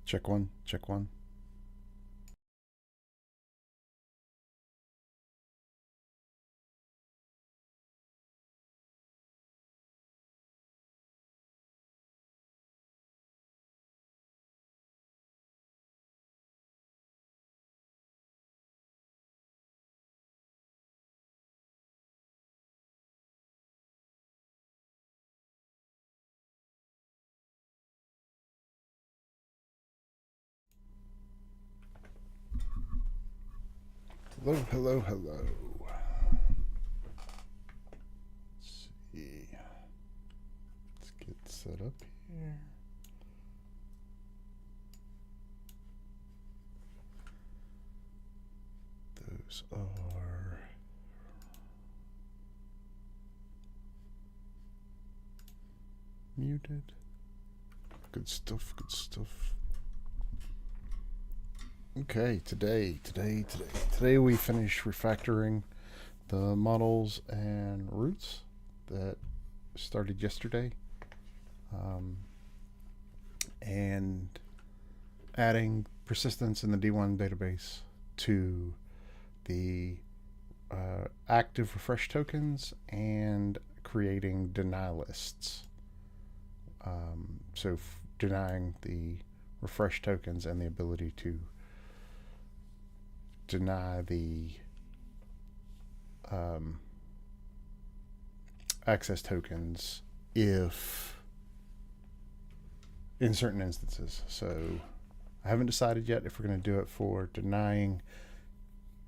Check one, check one. Hello, hello, hello. Let's see. Let's get set up here. Those are muted. Good stuff, good stuff. Okay, today we finish refactoring the models and roots that started yesterday, and adding persistence in the D1 database to the active refresh tokens and creating deny lists. So denying the refresh tokens and the ability to deny the access tokens if in certain instances. So I haven't decided yet if we're going to do it for denying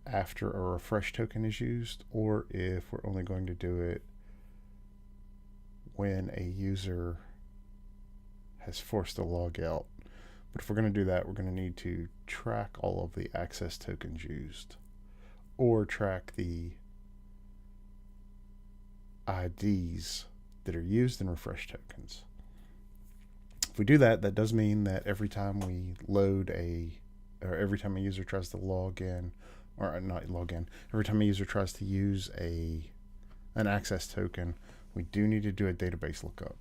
after a refresh token is used, or if we're only going to do it when a user has forced a log out. But if we're going to do that, we're going to need to track all of the access tokens used, or track the IDs that are used in refresh tokens. If we do that, that does mean that every time we load or every time a user tries to log in, or not log in, every time a user tries to use an access token, we do need to do a database lookup,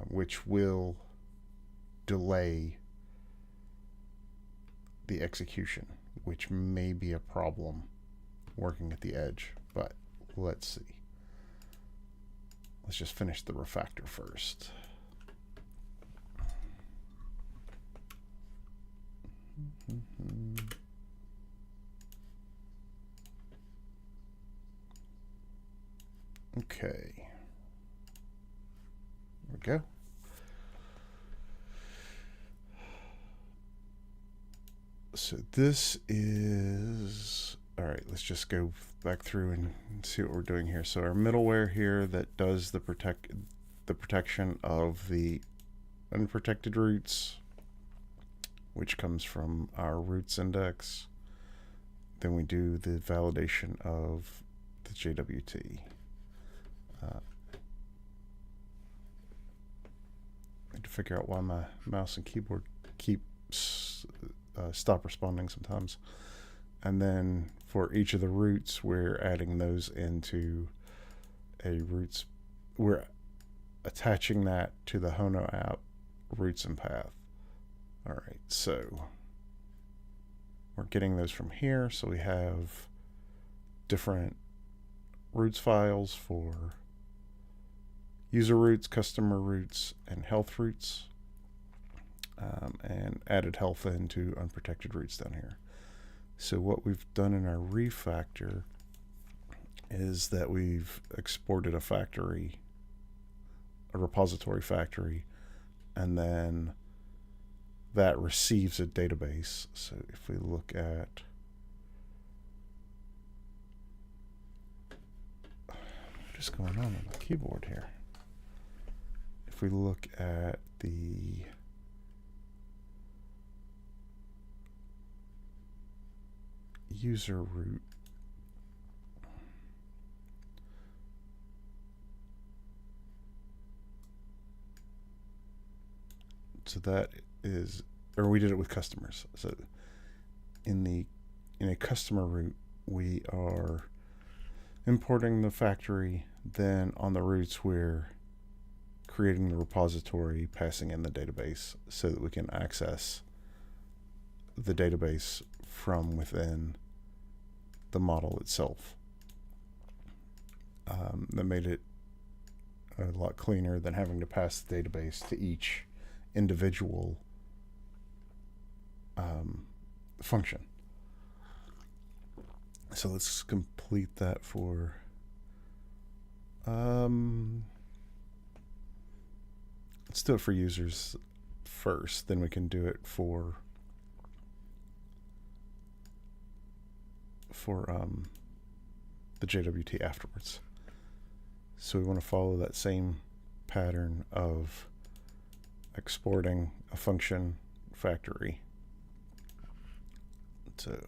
which will delay the execution, which may be a problem working at the edge, but let's see. Let's just finish the refactor first. Okay. There we go. So this is, all right, let's just go back through and see what we're doing here. So our middleware here that does the protection of the unprotected roots, which comes from our roots index. Then we do the validation of the JWT. I need to figure out why my mouse and keyboard keep stop responding sometimes. And then for each of the roots, we're adding those into a roots. We're attaching that to the Hono app roots and path. All right, so we're getting those from here. So we have different roots files for user roots, customer roots, and health roots. And added health into unprotected roots down here. So what we've done in our refactor is that we've exported a factory, a repository factory, and then that receives a database. So if we look at, what is going on the keyboard here? If we look at the user root, so that is, or we did it with customers. So in a customer root, we are importing the factory. Then on the roots, we're creating the repository, passing in the database so that we can access the database from within the model itself. That made it a lot cleaner than having to pass the database to each individual function. So let's complete that for let's do it for users first, then we can do it for the JWT afterwards. So we want to follow that same pattern of exporting a function factory. So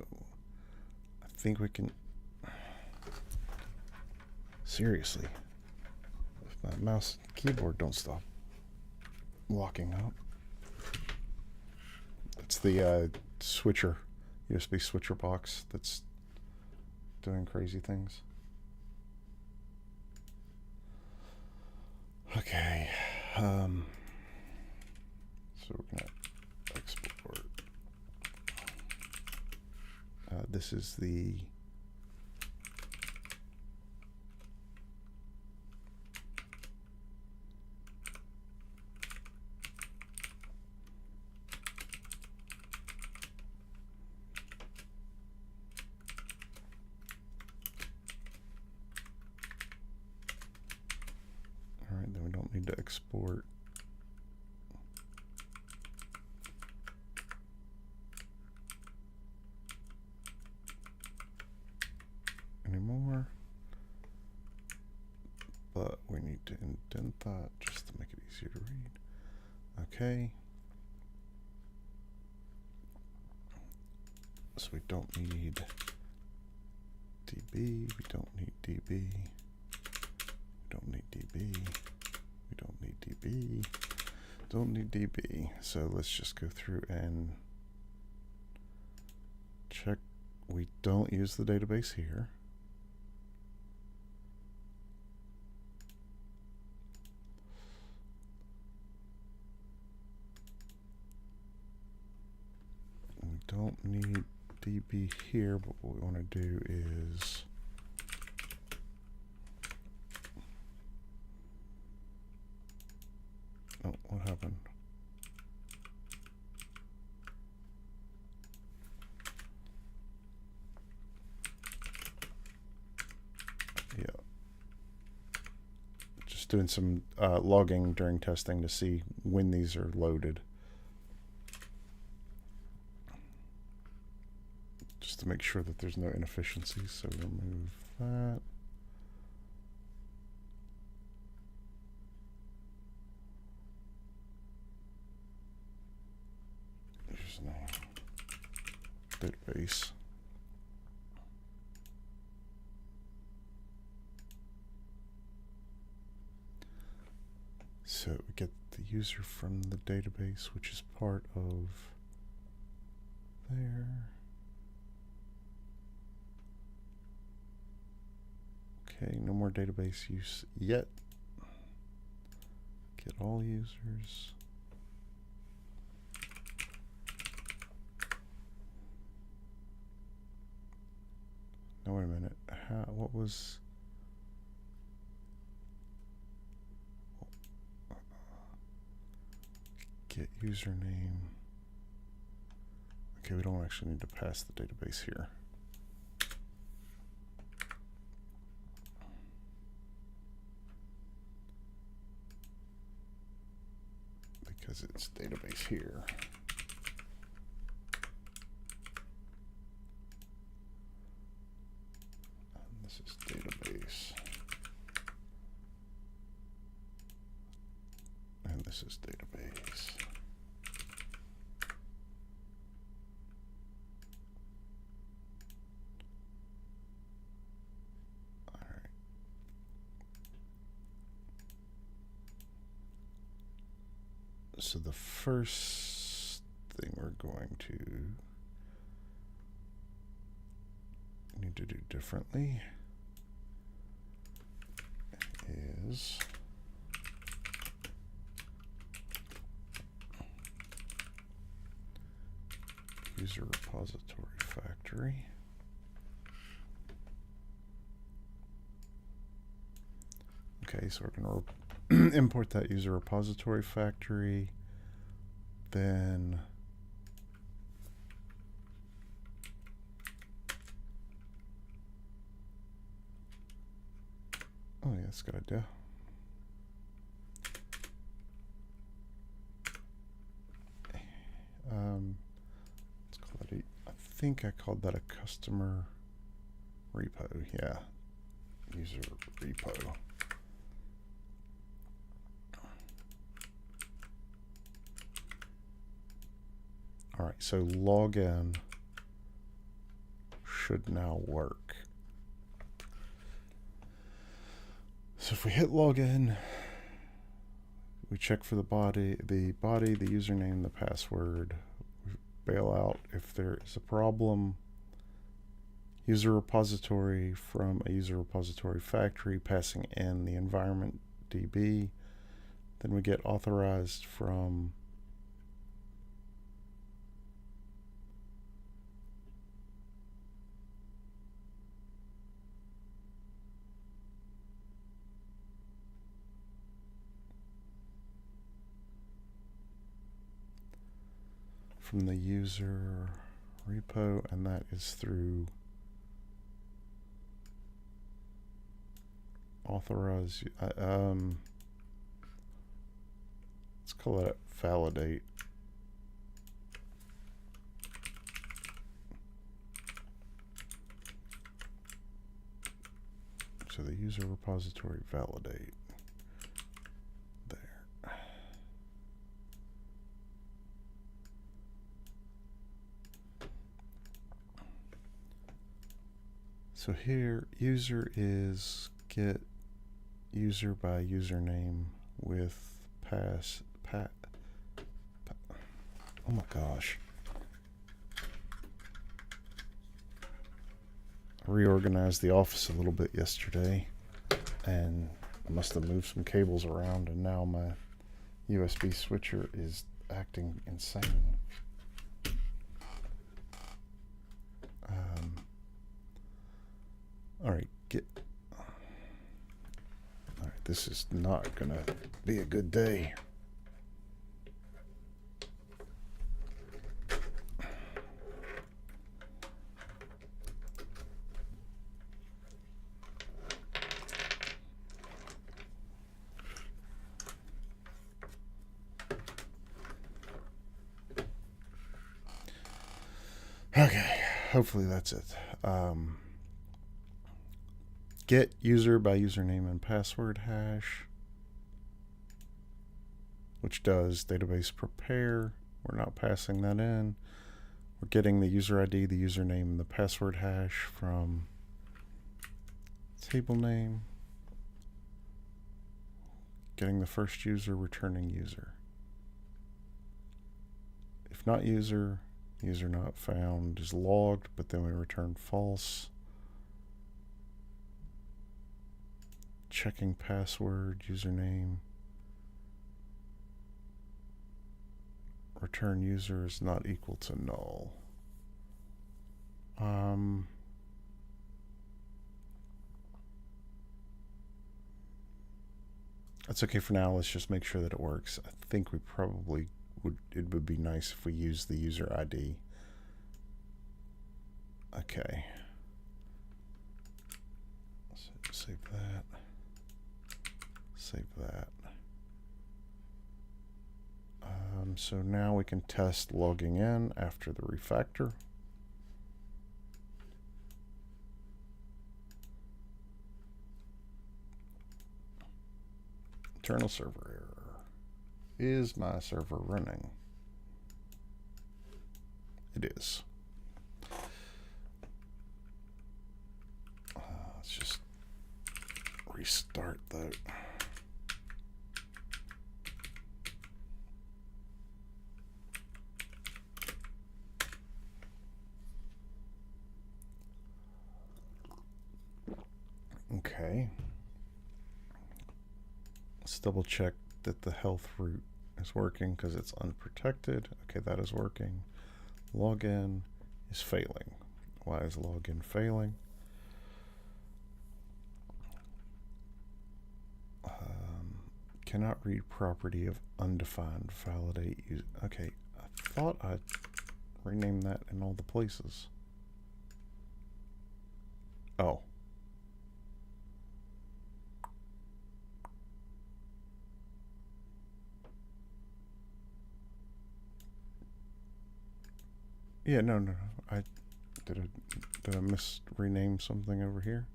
I think we can, seriously, if my mouse and keyboard don't stop locking up. It's the switcher, USB switcher box that's doing crazy things. Okay, so we're gonna export. This is the then we don't need to export anymore, but we need to indent that just to make it easier to read. Okay, so we don't need DB, we don't need DB, we don't need DB, we don't need DB, don't need DB. So let's just go through and check. We don't use the database here. We don't need DB here, but what we want to do is oh, what happened? Yeah. Just doing some logging during testing to see when these are loaded. Just to make sure that there's no inefficiencies. So remove that. Username, database. So we get the user from the database, which is part of there. Okay, no more database use yet. Get all users. No, wait a minute. What was... Get username. Okay, we don't actually need to pass the database here. Because it's database here. And this is database. And this is database. All right. So the first thing we're going to need to do differently is user repository factory. Okay, so we're going to import that user repository factory. Then oh yeah, that's a good idea. Let's call that I think I called that a customer repo. Yeah, user repo. All right, so login should now work. So if we hit login, we check for the body, the username, the password. We bail out if there is a problem. User repository from a user repository factory, passing in the environment DB. Then we get authorized from the user repo, and that is through authorize. Let's call it validate. So the user repository validate. So here, user is get user by username with oh my gosh. I reorganized the office a little bit yesterday, and I must have moved some cables around, and now my USB switcher is acting insane. All right, all right, this is not gonna be a good day. Okay, hopefully that's it. Get user by username and password hash, which does database prepare. We're not passing that in. We're getting the user ID, the username, and the password hash from table name. Getting the first user, returning user. If not user, user not found is logged, but then we return false. Checking password, username. Return user is not equal to null. That's okay for now. Let's just make sure that it works. I think we probably would, it would be nice if we use the user ID. Okay. So save that. Save that. So now we can test logging in after the refactor. Internal server error. Is my server running? It is. Let's just restart that. Okay. Let's double check that the health root is working because it's unprotected. Okay, that is working. login is failing. Why is login failing? Cannot read property of undefined validate user. Okay, I thought I'd rename that in all the places. Oh. Yeah, no. Did I rename something over here?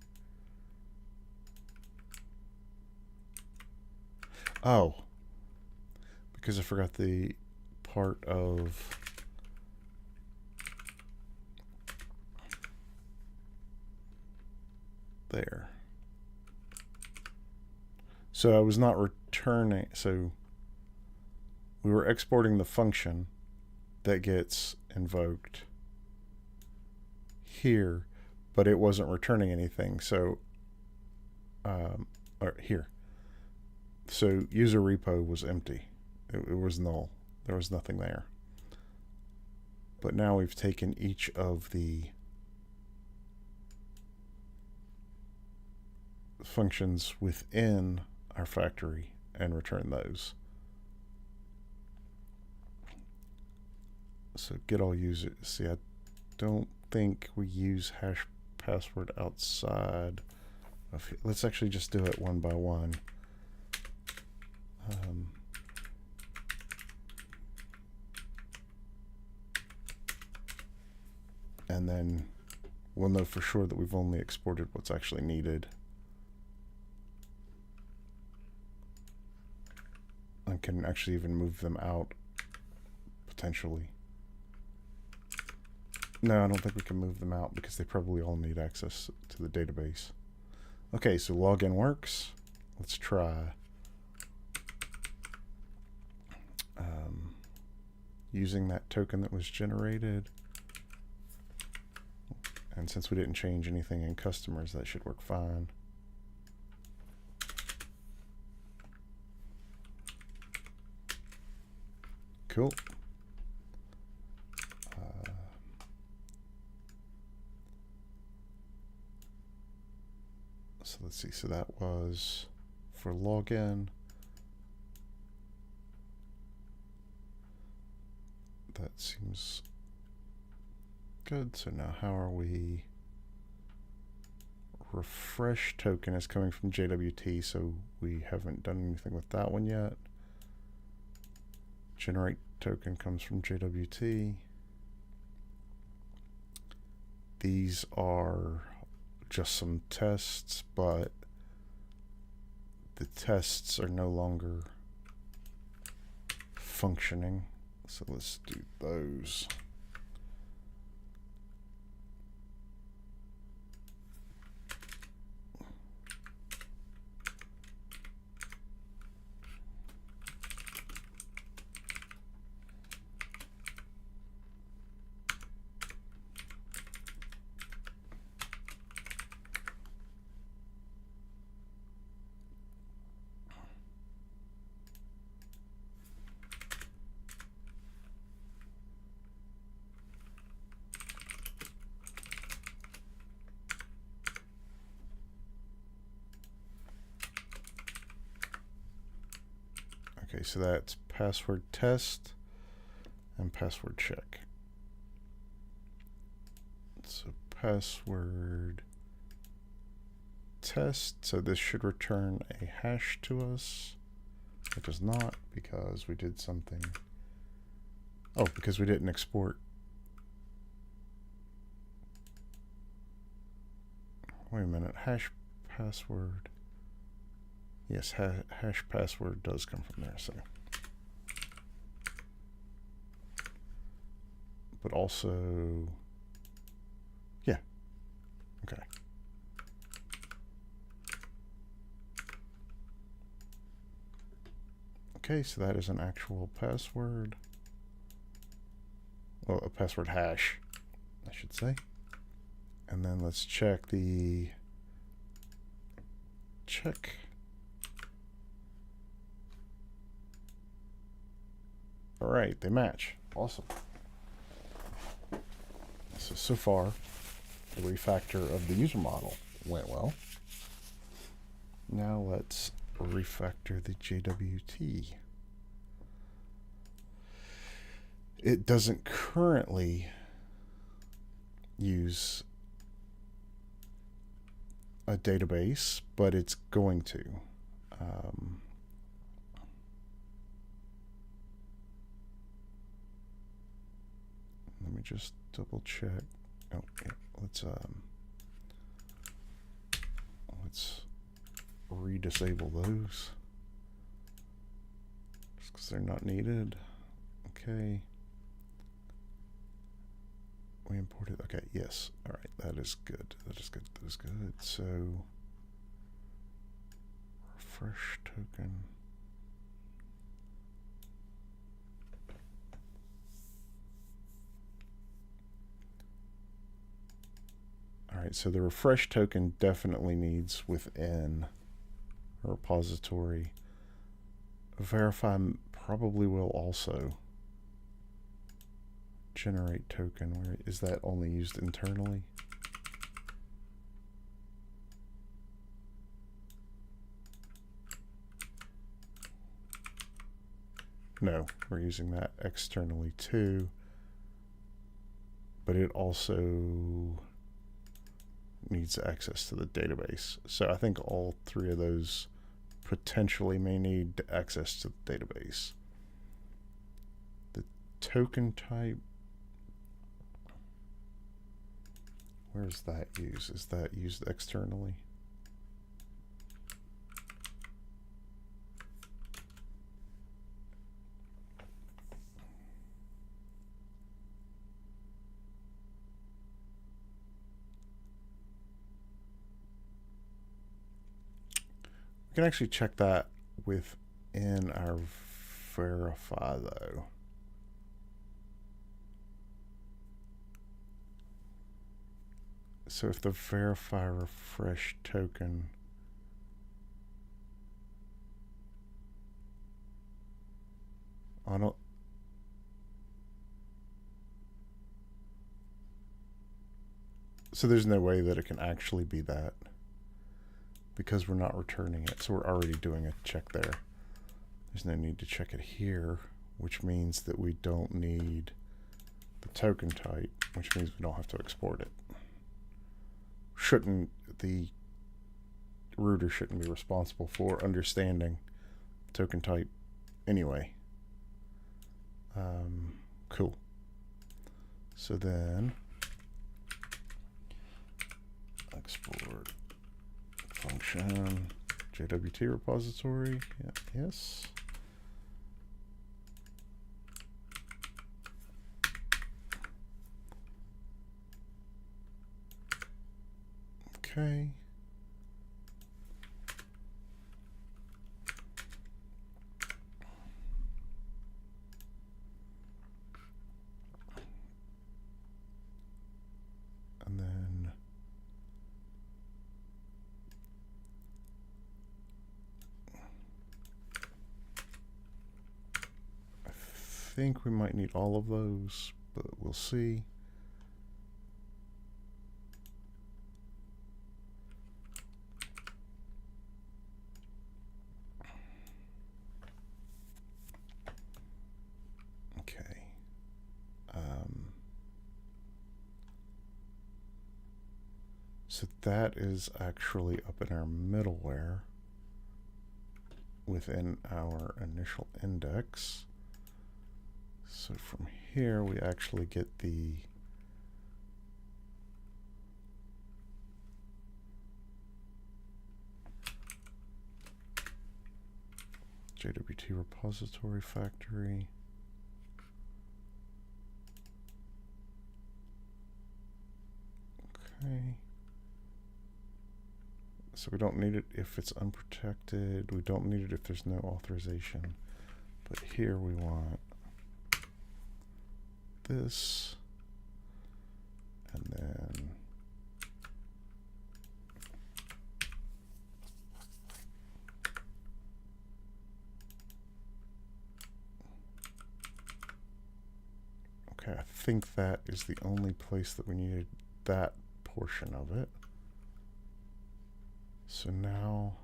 Oh, because I forgot the part of there. So I was not returning, so we were exporting the function that gets invoked here, but it wasn't returning anything. So, or here. So user repo was empty. It was null. There was nothing there. But now we've taken each of the functions within our factory and returned those. So get all users. See, I don't think we use hash password outside of here. Let's actually just do it one by one. And then we'll know for sure that we've only exported what's actually needed. And can actually even move them out, potentially. No, I don't think we can move them out because they probably all need access to the database. Okay, so login works. Let's try using that token that was generated. And since we didn't change anything in customers, that should work fine. Cool. So let's see. So that was for login. That seems good. So now how are we? Refresh token is coming from JWT, so we haven't done anything with that one yet. Generate token comes from JWT. These are just some tests, but the tests are no longer functioning. So let's do those. Okay, so that's password test and password check. So password test, so this should return a hash to us. It does not because we did something. Oh, because we didn't export. Wait a minute, hash password. Yes, hash password does come from there, so. But also, yeah, okay. Okay, so that is an actual password. Well, a password hash, I should say. And then let's check the check. All right, they match. Awesome. So far, the refactor of the user model went well. Now let's refactor the JWT. It doesn't currently use a database, but it's going to. Let me just double check. Oh, yeah, let's redisable those just because they're not needed. Okay. We imported. Okay, yes. All right, that is good. That is good. That is good. So, refresh token. All right, so the refresh token definitely needs within a repository. Verify probably will also. Generate token, where is that only used internally? No, we're using that externally too. But it also needs access to the database. So I think all three of those potentially may need access to the database. The token type, where is that used? Is that used externally? We can actually check that within our verify though. So if the verify refresh token on a, so there's no way that it can actually be that because we're not returning it. So we're already doing a check there. There's no need to check it here, which means that we don't need the token type, which means we don't have to export it. The router shouldn't be responsible for understanding token type anyway. Cool. So then export function JWT repository. Yeah, yes. Okay. And then I think we might need all of those, but we'll see. So that is actually up in our middleware within our initial index. So from here we actually get the JWT repository factory. Okay. So we don't need it if it's unprotected. We don't need it if there's no authorization. But here we want this. And then okay, I think that is the only place that we needed that portion of it. So now,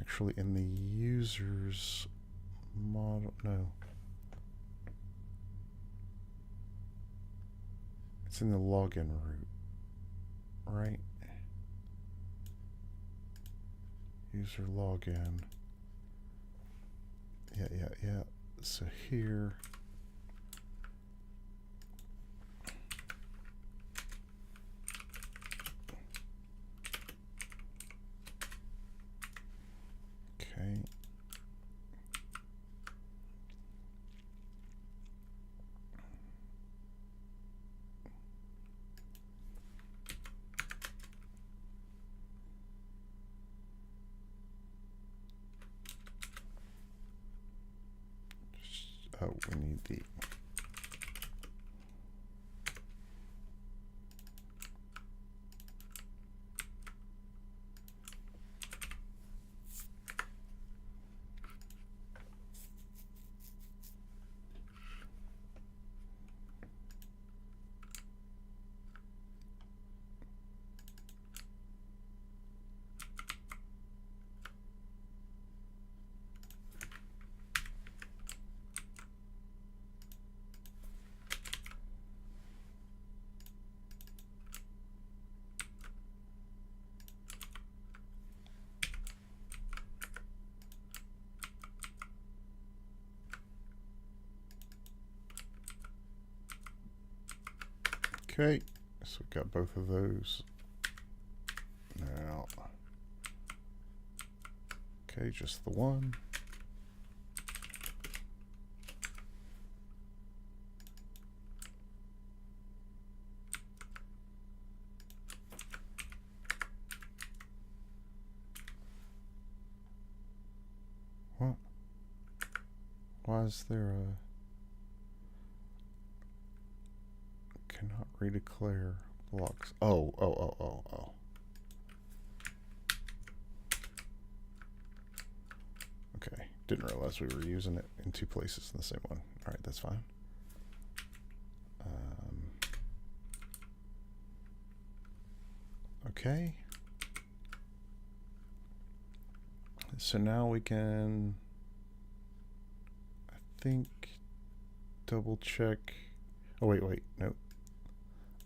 actually in the users model, no. It's in the login route, right? User login. Yeah. So here, okay. Oh, we need the okay, so we've got both of those now. Okay, just the one. What? Why is there a cannot redeclare blocks? Oh. Okay, didn't realize we were using it in two places in the same one. All right, that's fine. Okay. So now we can, I think, double check. Oh, wait, no.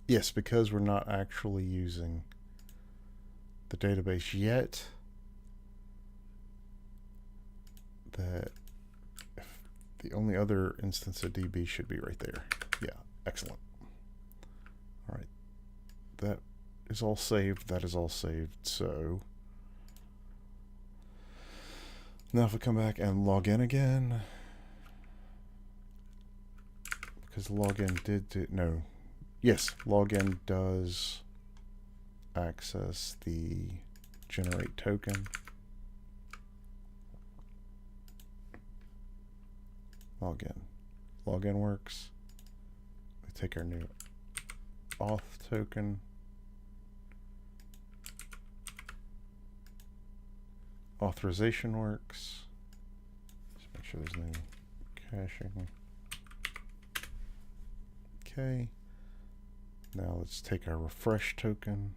Yes, because we're not actually using the database yet, that the only other instance of DB should be right there. Yeah, excellent. All right, that is all saved. That is all saved. So now if we come back and log in again, because login did no. Yes, login does access the generate token. Login works. We take our new auth token. Authorization works. Just make sure there's no caching. Okay. Now let's take our refresh token.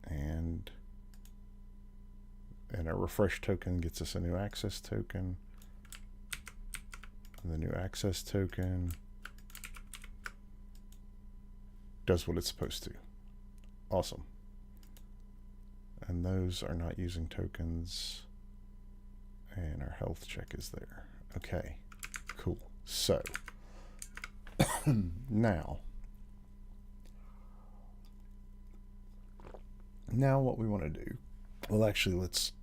And our refresh token gets us a new access token. And the new access token does what it's supposed to. Awesome. And those are not using tokens. And our health check is there. Okay, cool. So now what we want to do, well, actually, let's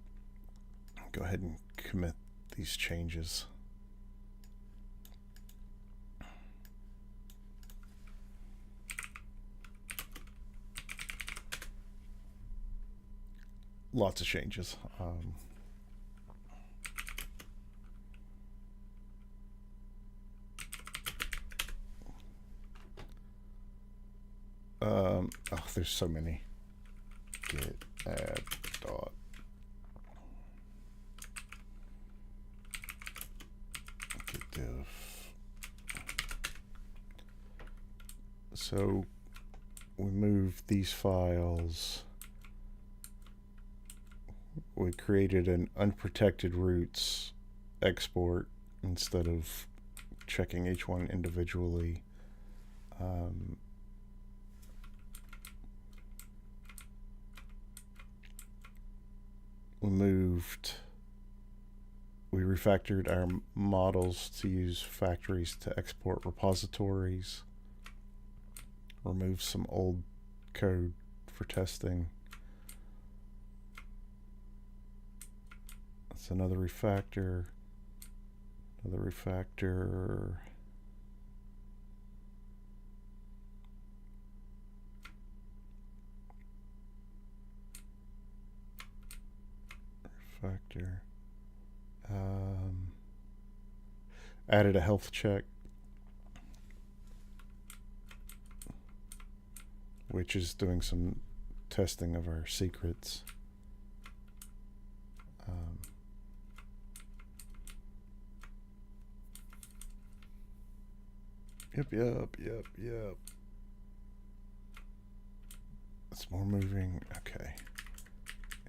go ahead and commit these changes. Lots of changes. Oh, there's so many. Git add dot. Git diff. So we move these files. We created an unprotected roots export instead of checking each one individually. We refactored our models to use factories to export repositories. Removed some old code for testing. That's another refactor. Another refactor. Refactor. Added a health check, which is doing some testing of our secrets. Yep. It's more moving. Okay.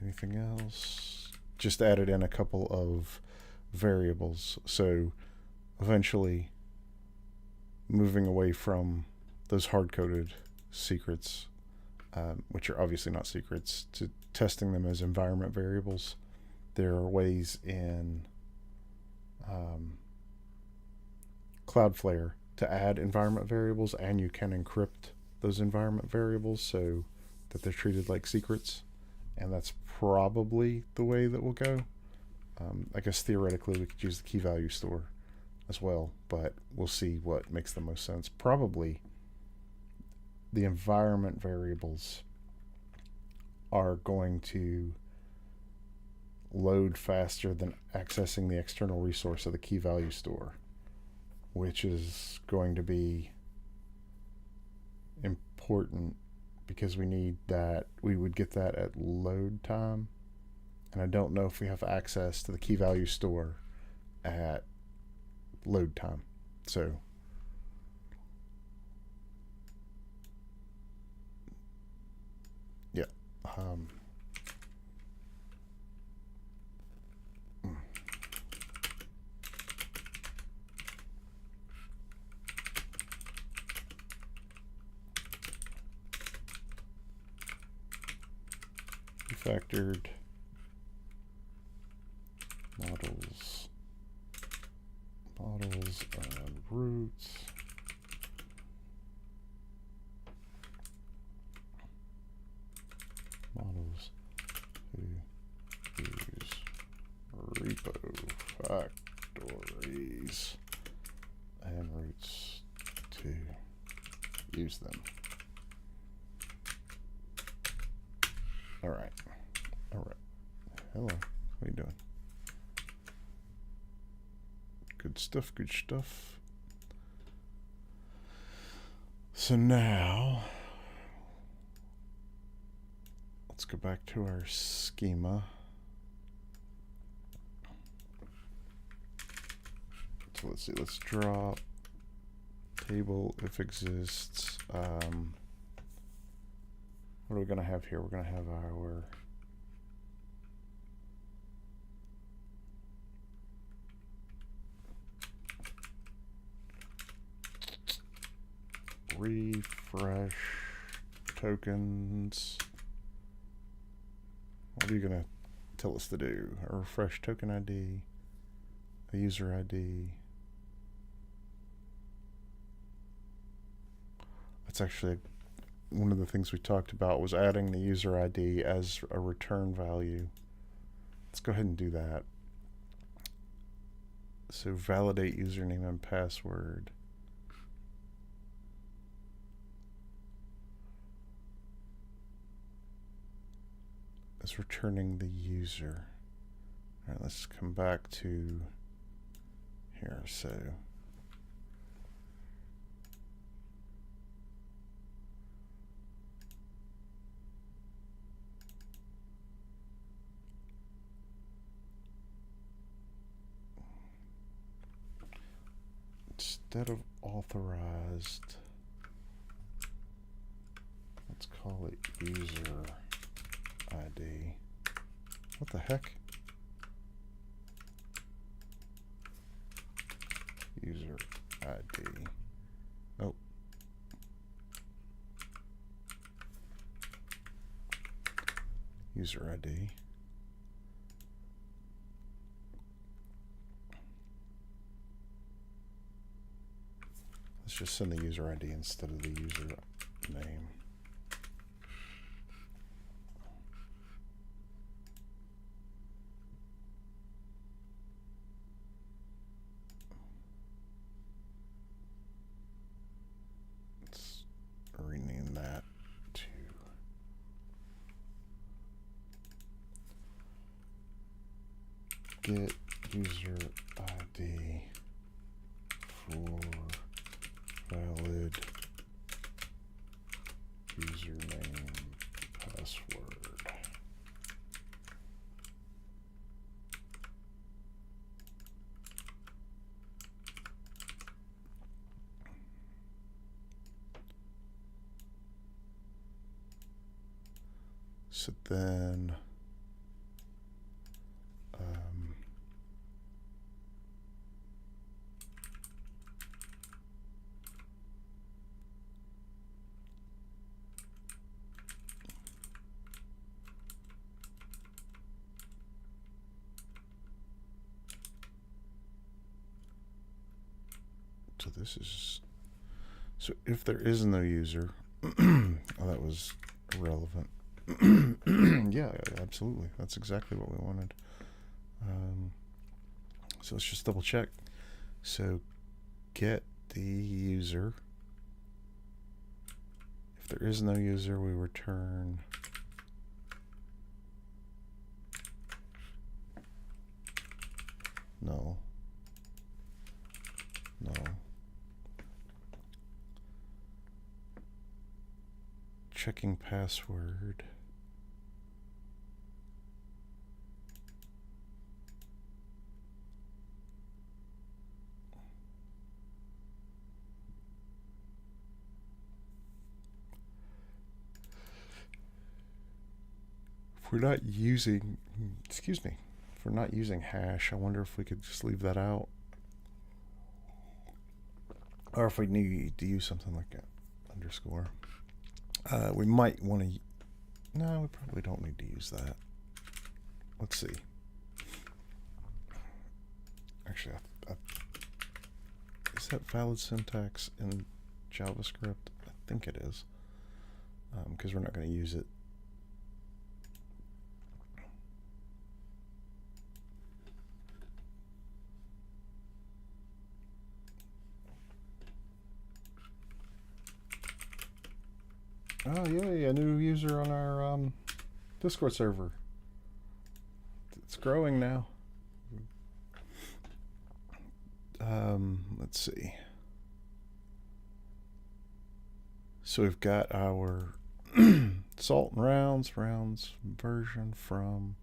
Anything else? Just added in a couple of variables. So eventually moving away from those hard-coded secrets, which are obviously not secrets, to testing them as environment variables. There are ways in Cloudflare to add environment variables, and you can encrypt those environment variables so that they're treated like secrets, and that's probably the way that we'll go. I guess theoretically we could use the key value store as well, but we'll see what makes the most sense. Probably the environment variables are going to load faster than accessing the external resource of the key value store, which is going to be important because we need that. We would get that at load time, and I don't know if we have access to the key value store at load time. So yeah. Refactored models and roots. Models who use repo factories and roots to use them. All right. Hello. What are you doing? Good stuff. So now let's go back to our schema. So let's see. Let's drop table if exists. What are we going to have here? We're going to have our refresh tokens. What are you going to tell us to do? A refresh token ID, a user ID. That's actually one of the things we talked about, was adding the user ID as a return value. Let's go ahead and do that. So validate username and password. As returning the user. All right, let's come back to here. So instead of authorized, let's call it user ID. What the heck? User ID. Oh. User ID. Let's just send the user ID instead of the user name. Let's rename that to get user ID for valid username password. So then so this is, so if there is no user, oh, that was irrelevant. Yeah, absolutely. That's exactly what we wanted. So let's just double check. So get the user. If there is no user, we return null. Null. Checking password. If we're not using, excuse me, if we're not using hash, I wonder if we could just leave that out. Or if we need to use something like an underscore. We might want to, no, we probably don't need to use that. Let's see. Actually, is that valid syntax in JavaScript? I think it is, because we're not going to use it. Oh, yay, a new user on our Discord server. It's growing now. Let's see. So we've got our salt and rounds version from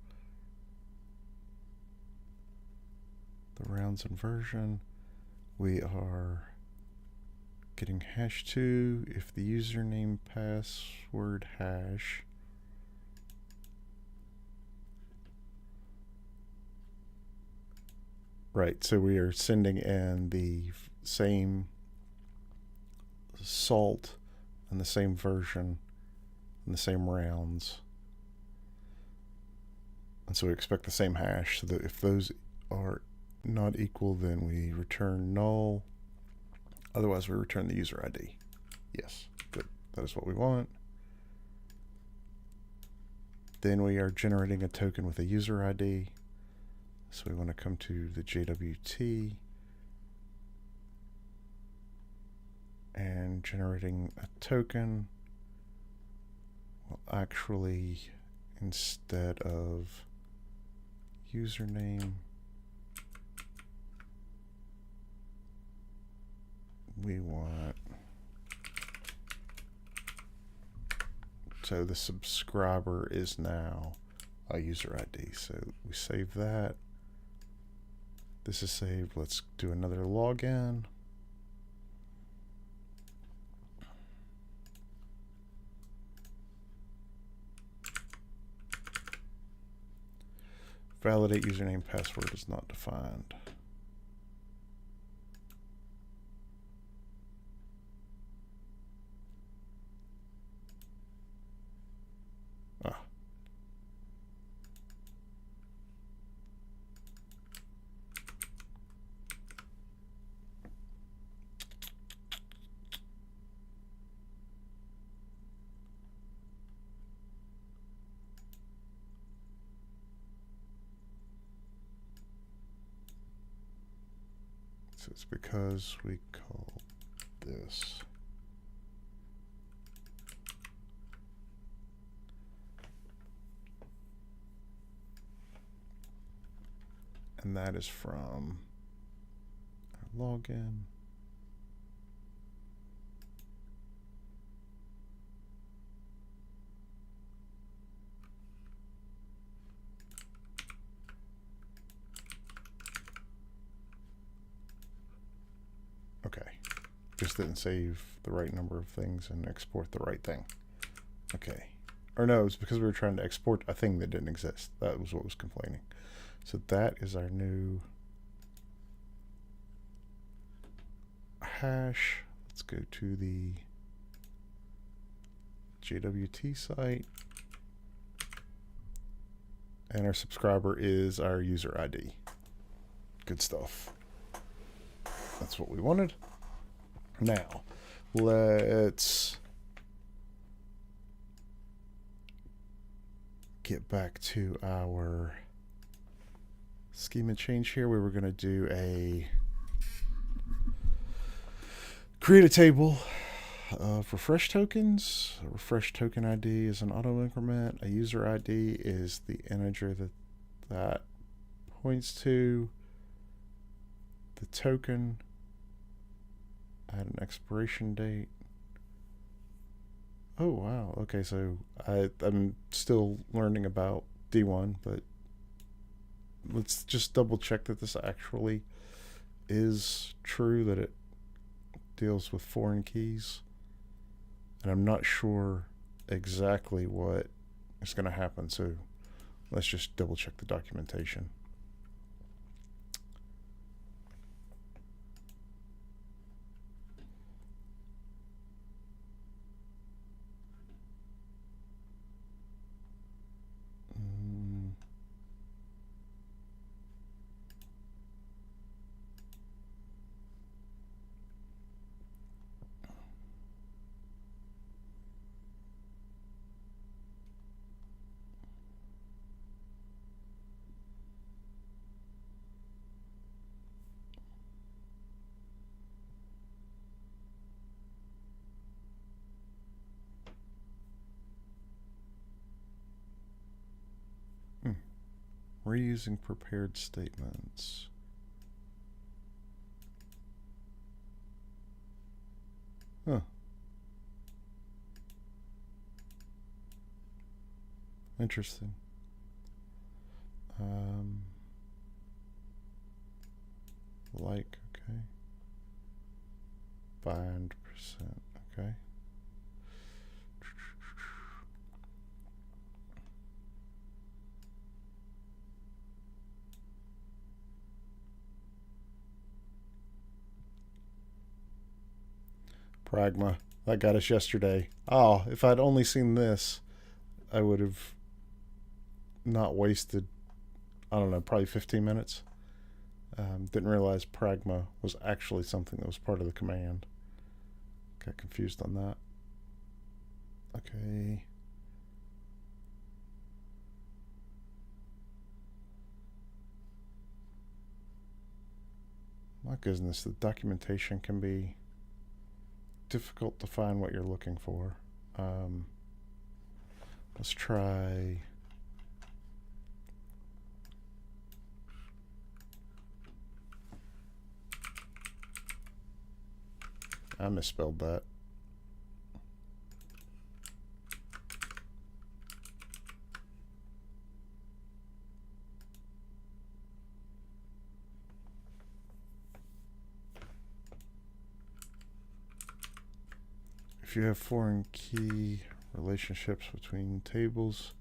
the rounds and version. We are getting #2 if the username password hash. Right, so we are sending in the same salt and the same version and the same rounds. And so we expect the same hash, so that if those are not equal, then we return null. Otherwise, we return the user ID. Yes, good. That is what we want. Then we are generating a token with a user ID. So we want to come to the JWT and generating a token. Well, actually, instead of username, we want, so the subscriber is now a user ID. So we save that. This is saved. Let's do another login. Validate username password is not defined. Ah. So it's because we called this. And that is from our login. Okay. Just didn't save the right number of things and export the right thing. Okay. Or no, it's because we were trying to export a thing that didn't exist. That was what was complaining. So that is our new hash. Let's go to the JWT site. And our subscriber is our user ID. Good stuff. That's what we wanted. Now, let's get back to our schema change here. We were going to do create a table of refresh tokens. A refresh token ID is an auto increment. A user ID is the integer that points to the token. Add an expiration date. Oh wow. Okay, so I'm still learning about D1, but let's just double check that this actually is true, that it deals with foreign keys. And I'm not sure exactly what is going to happen, so let's just double check the documentation. Reusing prepared statements. Huh. Interesting. Like, okay. Bind percent, okay. Pragma. That got us yesterday. Oh, if I'd only seen this, I would have not wasted, I don't know, probably 15 minutes. Didn't realize Pragma was actually something that was part of the command. Got confused on that. Okay. My goodness, the documentation can be difficult to find what you're looking for. Let's try. I misspelled that. If you have foreign key relationships between tables,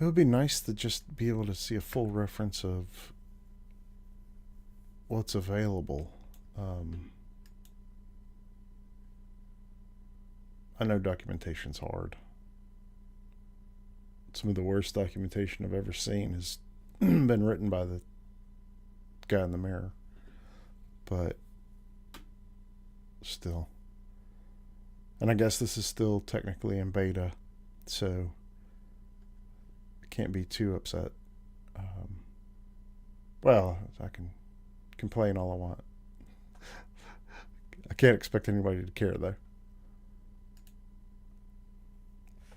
It would be nice to just be able to see a full reference of what's available. I know documentation's hard. Some of the worst documentation I've ever seen has been written by the guy in the mirror. But still. And I guess this is still technically in beta, so I can't be too upset. Well, I can complain all I want. I can't expect anybody to care, though.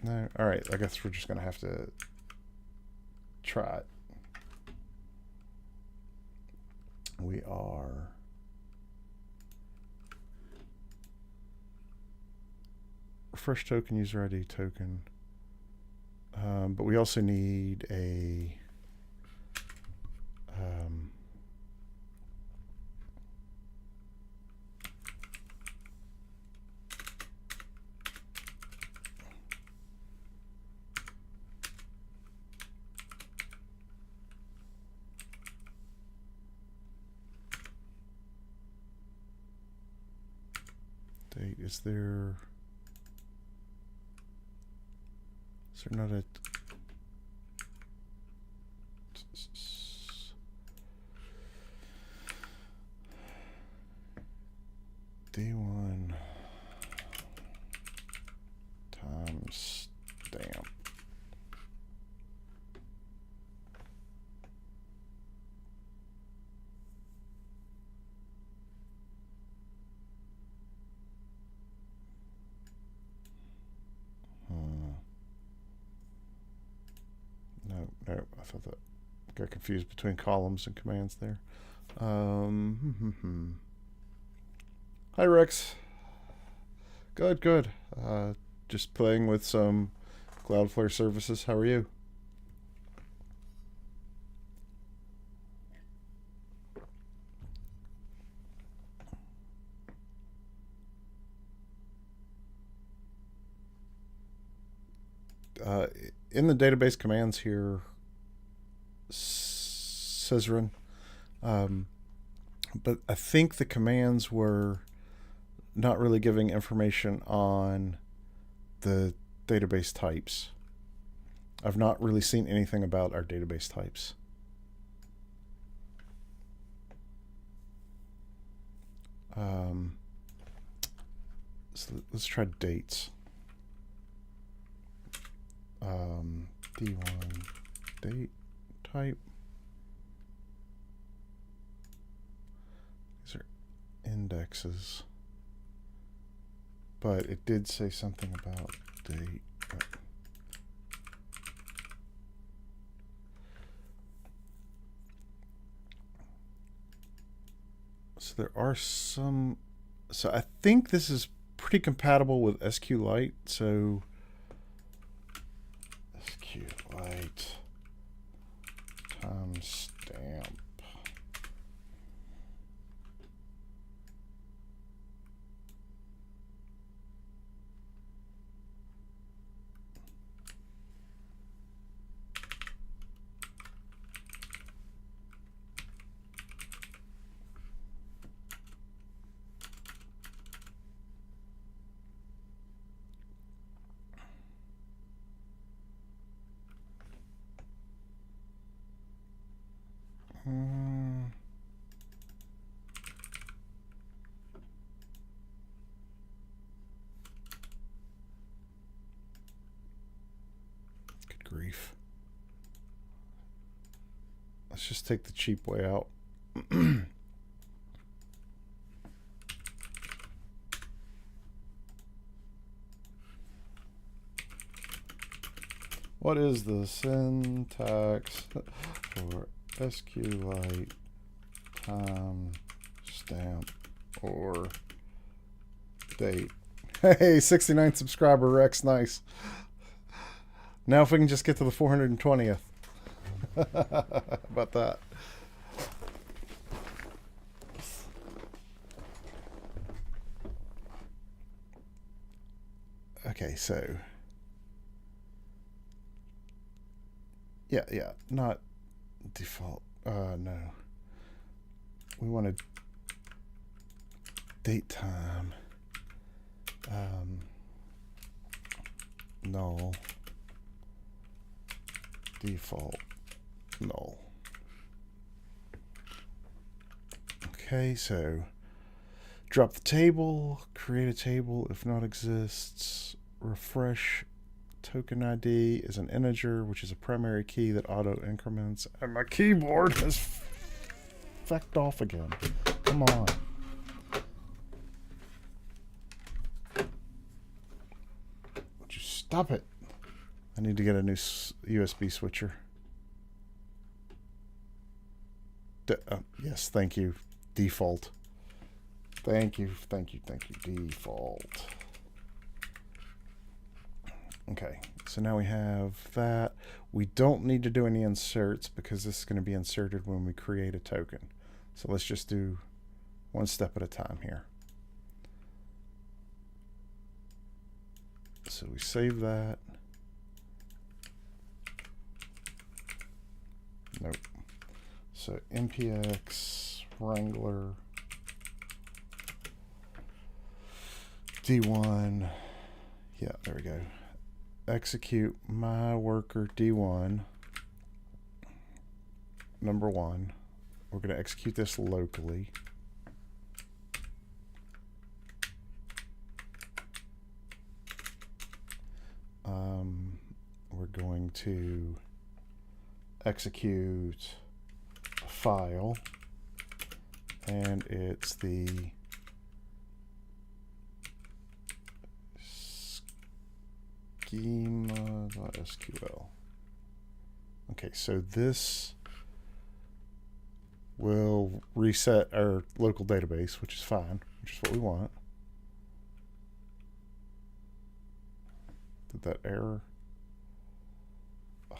No, all right. I guess we're just gonna have to try it. We are refresh token, user ID token, but we also need a date. Is there not a D1 times stamp? No, I thought that got confused between columns and commands there. Hi, Rex. Good. Just playing with some Cloudflare services. How are you? In the database commands here, Cesarine, but I think the commands were not really giving information on the database types. I've not really seen anything about our database types. So let's try dates. D1 date type. These are indexes. But it did say something about date. So there are some. So I think this is pretty compatible with SQLite. So SQLite timestamp. Good grief. Let's just take the cheap way out. What is the syntax for SQLite timestamp or date? Hey, 69 subscriber Rex, nice. Now if we can just get to the 420th. How about that? Okay, so Yeah, not default. No. We wanted date time. Null. Default. Null. Okay, so drop the table, create a table if not exists, refresh token ID is an integer, which is a primary key that auto increments, and my keyboard has fecked off again. Come on. Would you stop it? I need to get a new USB switcher. Yes, thank you. Default. Thank you. Default. Okay, so now we have that. We don't need to do any inserts because this is going to be inserted when we create a token. So let's just do one step at a time here. So we save that. Nope. So npx wrangler D1. Yeah, there we go. Execute my worker D1 number 1. We're going to execute this locally. We're going to execute a file, and it's the schema.sql. Okay, so this will reset our local database, which is fine, which is what we want. Did that error? Ugh.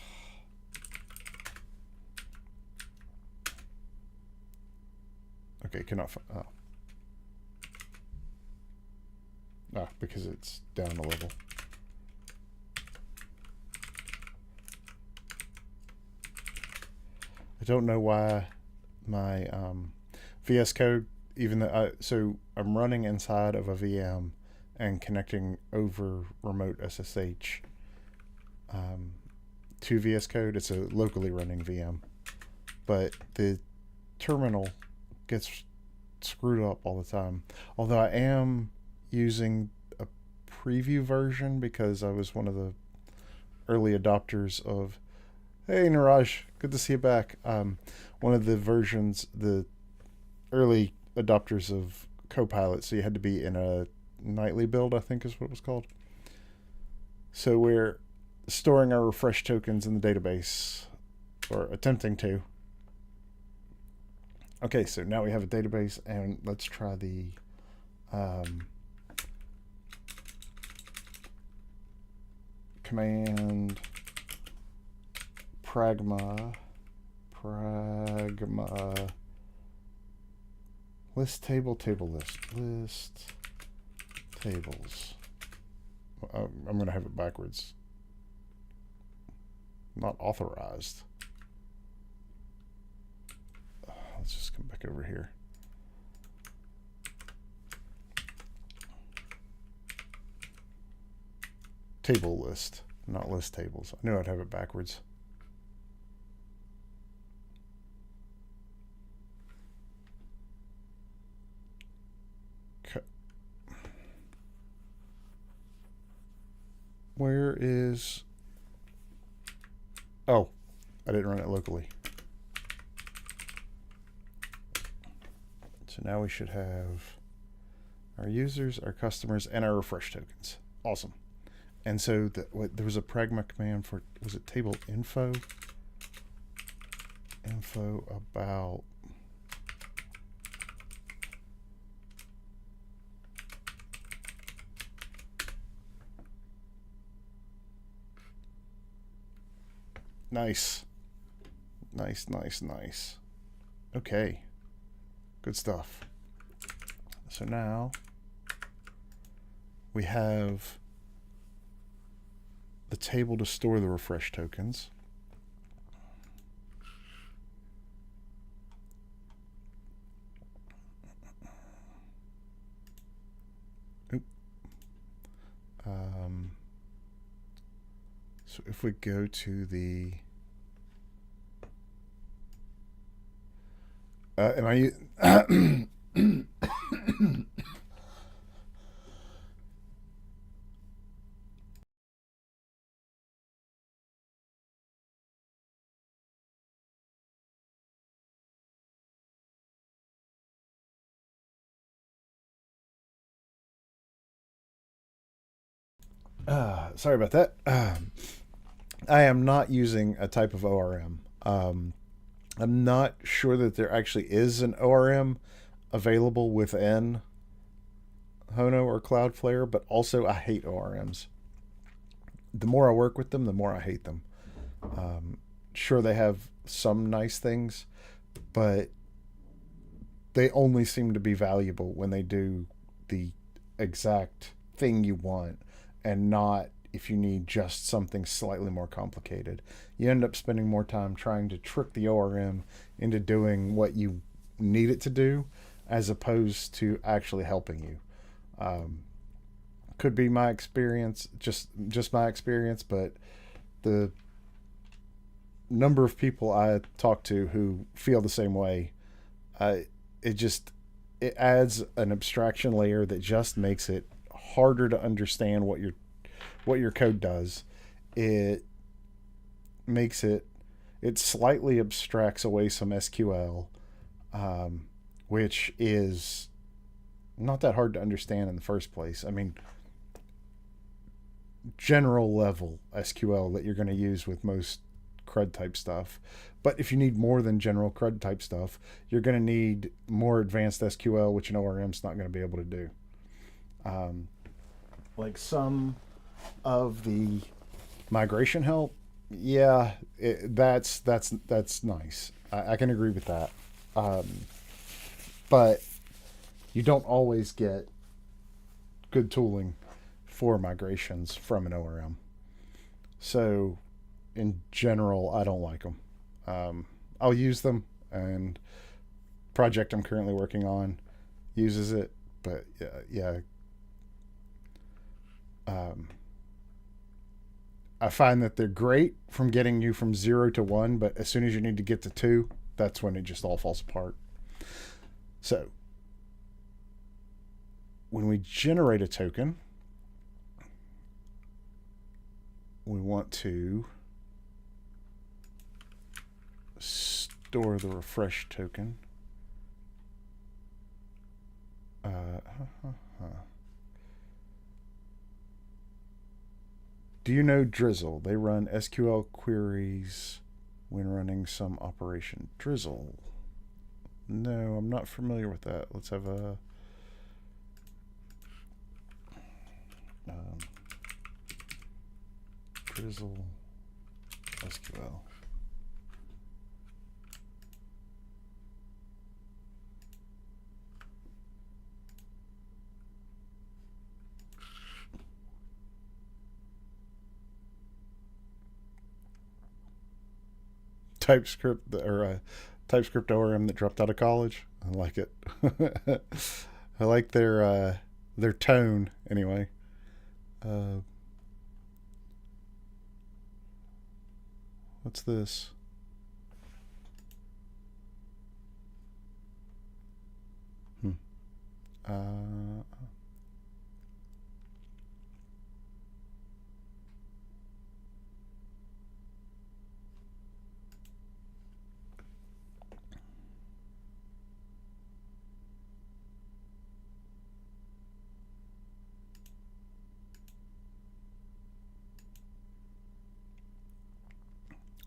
Okay, cannot find. Oh. Ah, because it's down a level. I don't know why my VS Code, even though so I'm running inside of a VM and connecting over remote SSH to VS Code. It's a locally running VM, but the terminal gets screwed up all the time. Although I am using a preview version because I was one of the early adopters of. Hey Niraj, good to see you back. One of the versions, the early adopters of Copilot, so you had to be in a nightly build, I think is what it was called. So we're storing our refresh tokens in the database, or attempting to. Okay, so now we have a database, and let's try the command pragma list table list tables. I'm going to have it backwards. Not authorized. Let's just come back over here. Table list, not list tables. I knew I'd have it backwards. Where is... Oh, I didn't run it locally. So now we should have our users, our customers, and our refresh tokens. Awesome. And so there was a pragma command for, was it table info? Info about... Nice. Nice. Okay. Good stuff. So now we have the table to store the refresh tokens. So if we go to the am I sorry about that. I am not using a type of ORM. I'm not sure that there actually is an ORM available within Hono or Cloudflare, but also I hate ORMs. The more I work with them, the more I hate them. Sure, they have some nice things, but they only seem to be valuable when they do the exact thing you want and not if you need just something slightly more complicated. You end up spending more time trying to trick the ORM into doing what you need it to do as opposed to actually helping you. Could be my experience, just my experience, but the number of people I talk to who feel the same way, it just it adds an abstraction layer that just makes it harder to understand what your code does. It makes it slightly abstracts away some SQL, which is not that hard to understand in the first place. I mean, general level SQL that you're going to use with most CRUD type stuff. But if you need more than general CRUD type stuff, you're going to need more advanced SQL, which an ORM's not going to be able to do. Like some of the migration help, yeah, that's nice. I can agree with that. But you don't always get good tooling for migrations from an ORM. So, in general, I don't like them. I'll use them, and project I'm currently working on uses it, but yeah. I find that they're great from getting you from 0 to 1, but as soon as you need to get to 2, that's when it just all falls apart. So, when we generate a token, we want to store the refresh token. Do you know Drizzle? They run SQL queries when running some operation. Drizzle. No, I'm not familiar with that. Let's have a Drizzle SQL. TypeScript ORM that dropped out of college. I like it. I like their tone anyway. What's this?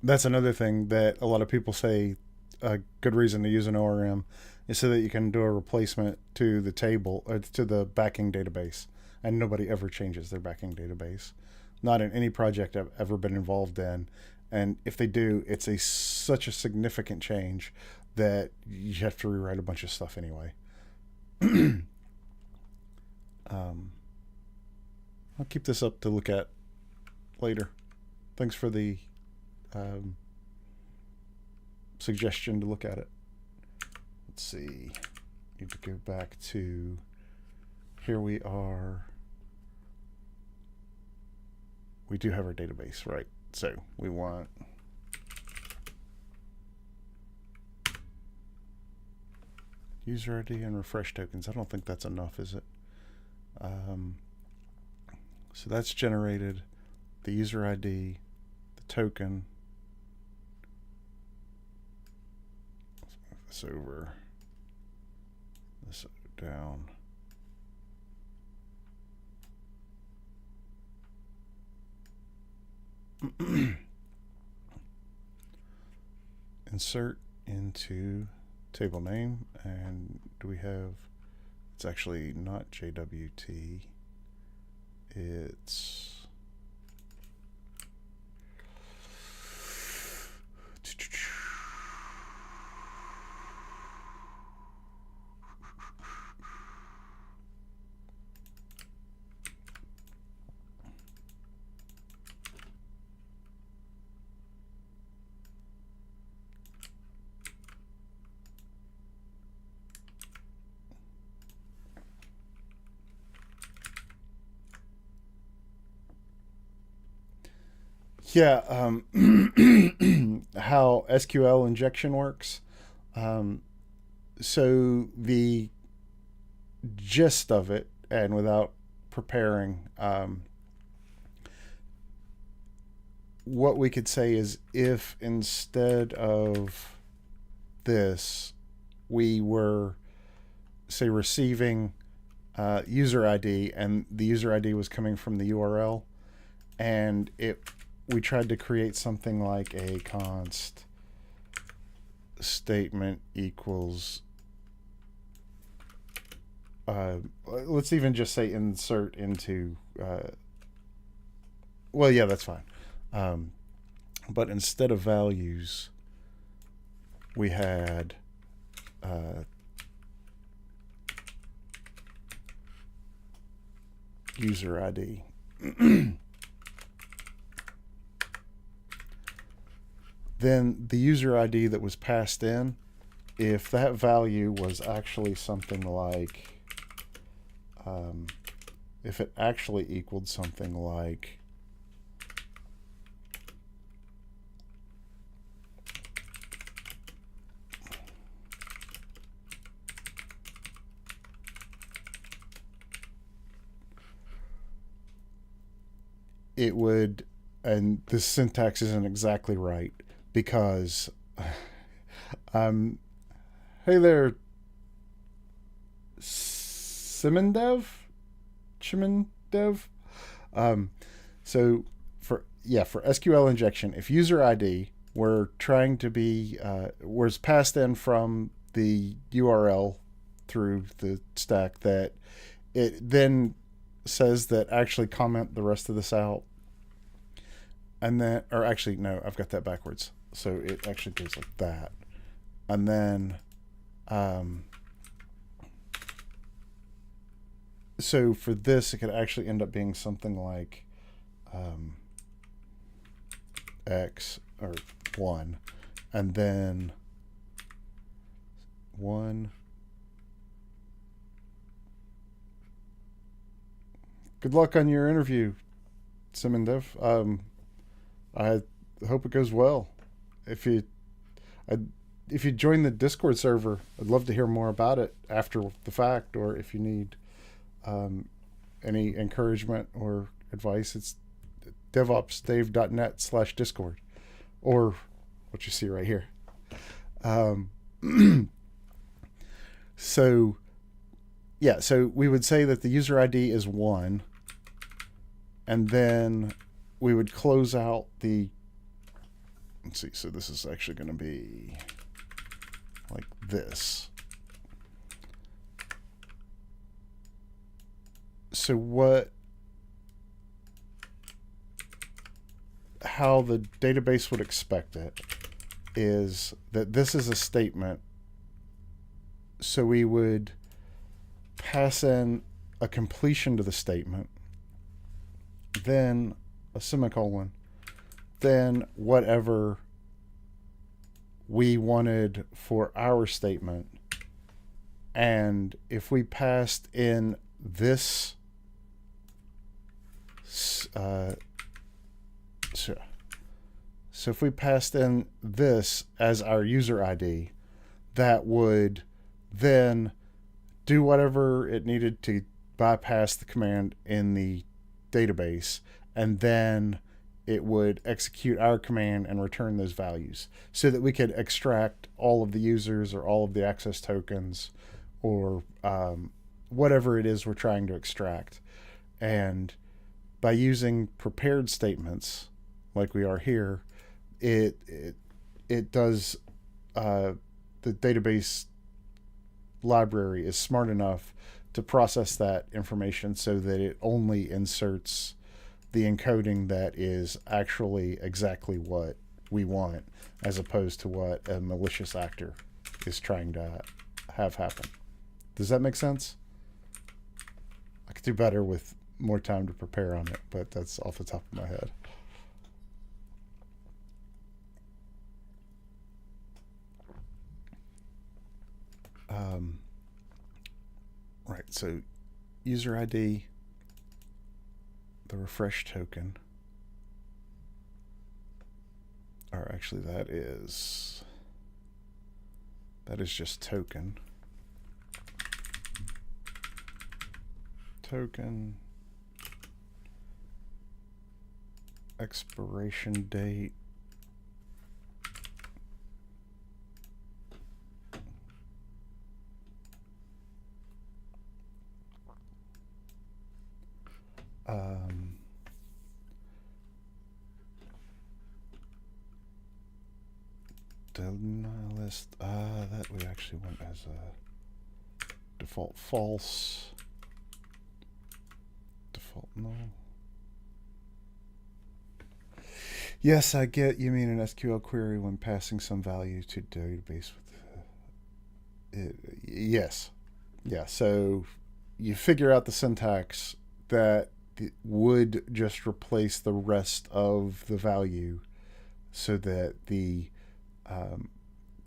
That's another thing that a lot of people say a good reason to use an ORM is so that you can do a replacement to the table or to the backing database, and nobody ever changes their backing database. Not in any project I've ever been involved in, and if they do, it's such a significant change that you have to rewrite a bunch of stuff anyway. I'll keep this up to look at later. Thanks for the suggestion to look at it. Let's see. Need to go back to here we are. we do have our database, right? So we want user ID and refresh tokens. I don't think that's enough, is it? So that's generated. The user ID, the token. Let's move this over. This down. Insert into table name, and do we have, it's actually not JWT, it's yeah, how SQL injection works. So the gist of it, and without preparing, what we could say is if instead of this, we were, say, receiving user ID, and the user ID was coming from the URL, and we tried to create something like a const statement equals, let's even just say insert into, well, yeah, that's fine. But instead of values, we had user ID. Then the user ID that was passed in, if that value was actually something like, if it actually equaled something like it would, and the syntax isn't exactly right, because hey there, Chimindev. So for SQL injection, if user ID were trying to be was passed in from the URL through the stack, that it then says that actually comment the rest of this out, and then, or actually no, I've got that backwards. So it actually goes like that, and then so for this, it could actually end up being something like X or 1, and then 1. Good luck on your interview, Chimindev. I hope it goes well. If you join the Discord server, I'd love to hear more about it after the fact, or if you need any encouragement or advice, it's devopsdave.net/discord, or what you see right here. So we would say that the user ID is 1, and then we would close out the, let's see, so this is actually going to be like this. So how the database would expect it is that this is a statement, so we would pass in a completion to the statement, then a semicolon, then whatever we wanted for our statement. And if we passed in this So if we passed in this as our user ID, that would then do whatever it needed to bypass the command in the database, and then it would execute our command and return those values so that we could extract all of the users or all of the access tokens or whatever it is we're trying to extract. And by using prepared statements like we are here, it does the database library is smart enough to process that information so that it only inserts the encoding that is actually exactly what we want, as opposed to what a malicious actor is trying to have happen. Does that make sense? I could do better with more time to prepare on it, but that's off the top of my head. Right, so user ID, the refresh token, or actually that is just token. Token, expiration date, deny list, that we actually went as a default false, default null. Yes, I get you mean an SQL query when passing some value to database with it. Yes. Yeah, so you figure out the syntax that would just replace the rest of the value so that the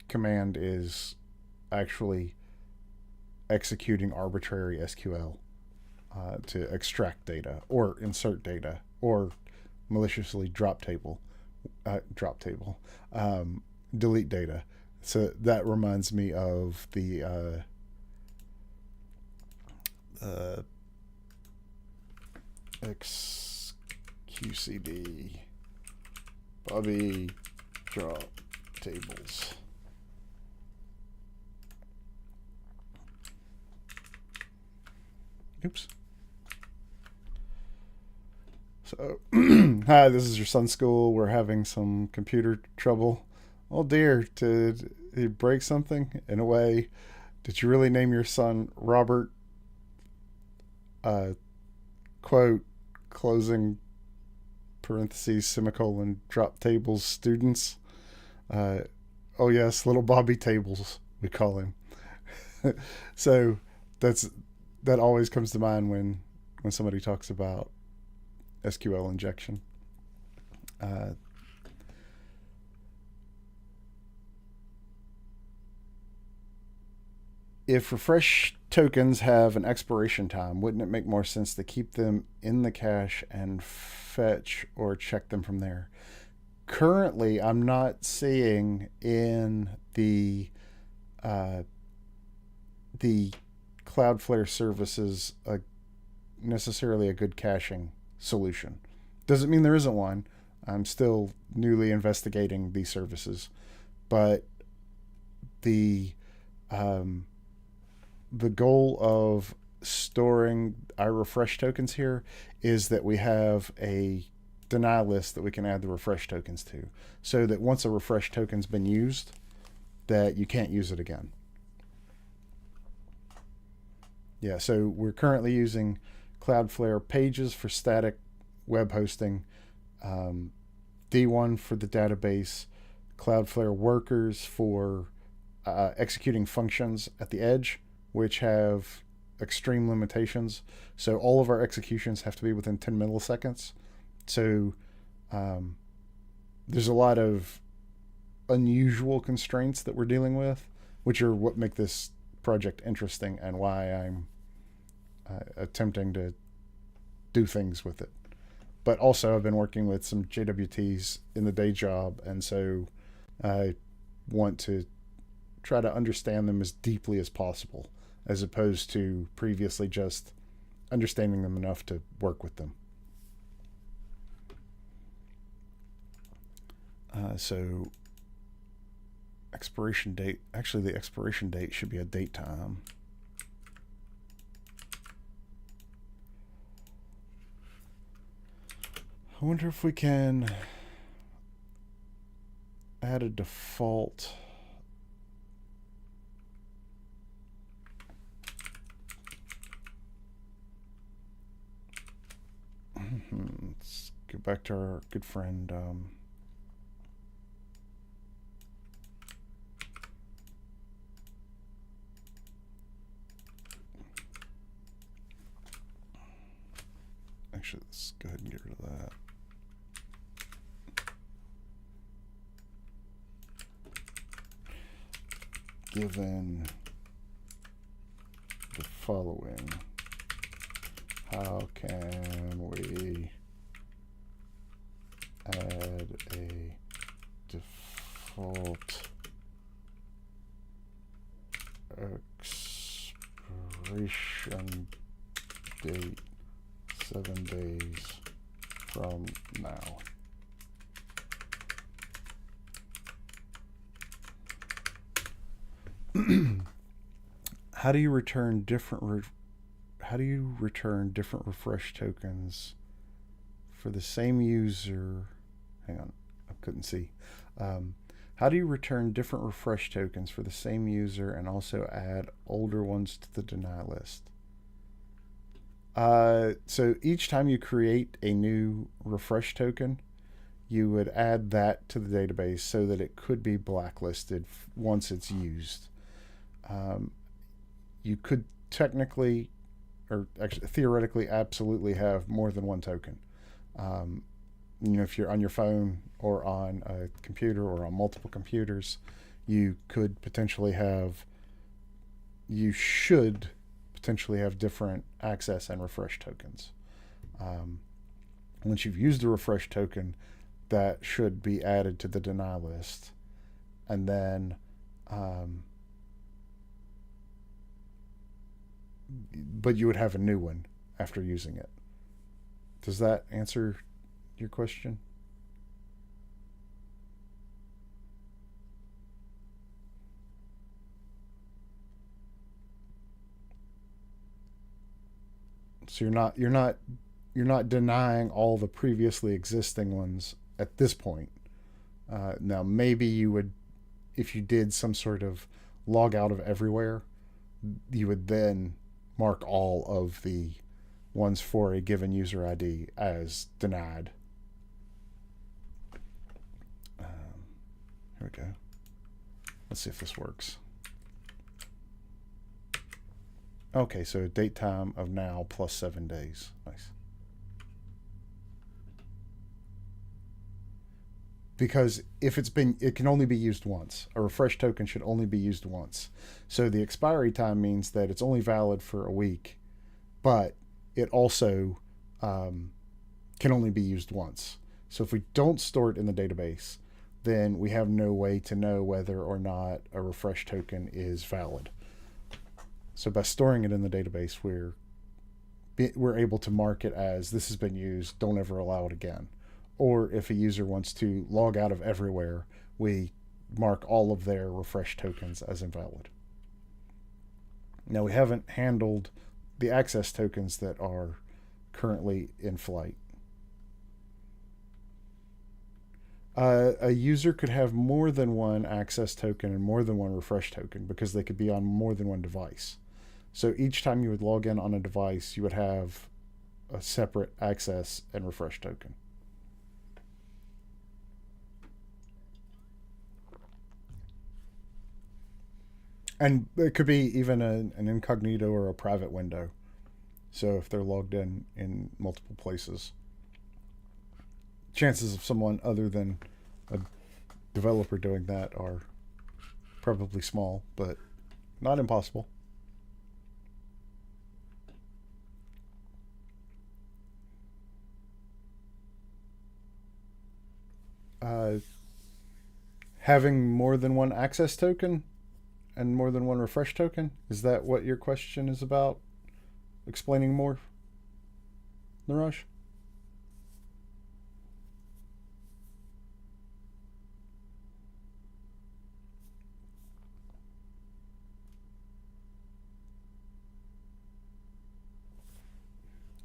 command is actually executing arbitrary SQL to extract data or insert data or maliciously delete data. So that reminds me of the XQCD Bobby drop tables. Oops. So, hi, this is your son's school. We're having some computer trouble. Oh dear, did he break something? In a way, did you really name your son Robert? Quote, closing parentheses, semicolon, drop tables students. Oh yes, little Bobby Tables, we call him. So that always comes to mind when somebody talks about SQL injection. If refresh tokens have an expiration time, wouldn't it make more sense to keep them in the cache and fetch or check them from there? Currently, I'm not seeing in the Cloudflare services necessarily a good caching solution. Doesn't mean there isn't one. I'm still newly investigating these services, but the goal of storing our refresh tokens here is that we have a deny list that we can add the refresh tokens to, so that once a refresh token's been used, that you can't use it again. Yeah, so we're currently using Cloudflare Pages for static web hosting, D1 for the database, Cloudflare Workers for executing functions at the edge, which have extreme limitations. So all of our executions have to be within 10 milliseconds. So there's a lot of unusual constraints that we're dealing with, which are what make this project interesting and why I'm attempting to do things with it. but also I've been working with some JWTs in the day job, and so I want to try to understand them as deeply as possible, as opposed to previously just understanding them enough to work with them. So expiration date, actually the expiration date should be a date time. I wonder if we can add a default. Let's go back to our good friend. Actually, let's go ahead and get rid of that. Given the following, how can we add a default expiration date 7 days from now? How do you return different refresh tokens for the same user? Hang on, I couldn't see. How do you return different refresh tokens for the same user and also add older ones to the deny list? So each time you create a new refresh token, you would add that to the database so that it could be blacklisted once it's used. You could technically, or actually theoretically, absolutely have more than one token. If you're on your phone or on a computer or on multiple computers, you should potentially have different access and refresh tokens. Once you've used a refresh token, that should be added to the deny list, and then but you would have a new one after using it. Does that answer your question? So you're not denying all the previously existing ones at this point. Now maybe you would, if you did some sort of log out of everywhere, you would then mark all of the ones for a given user ID as denied. Here we go. Let's see if this works. Okay, so date time of now plus 7 days. Nice. Because if it can only be used once. A refresh token should only be used once. So the expiry time means that it's only valid for a week, but it also can only be used once. So if we don't store it in the database, then we have no way to know whether or not a refresh token is valid. So by storing it in the database, we're able to mark it as this has been used, don't ever allow it again. Or if a user wants to log out of everywhere, we mark all of their refresh tokens as invalid. Now we haven't handled the access tokens that are currently in flight. A user could have more than one access token and more than one refresh token because they could be on more than one device. So each time you would log in on a device, you would have a separate access and refresh token. And it could be even an incognito or a private window. So if they're logged in multiple places, chances of someone other than a developer doing that are probably small, but not impossible. having more than one access token and more than one refresh token? Is that what your question is about? Explaining more, Niraj?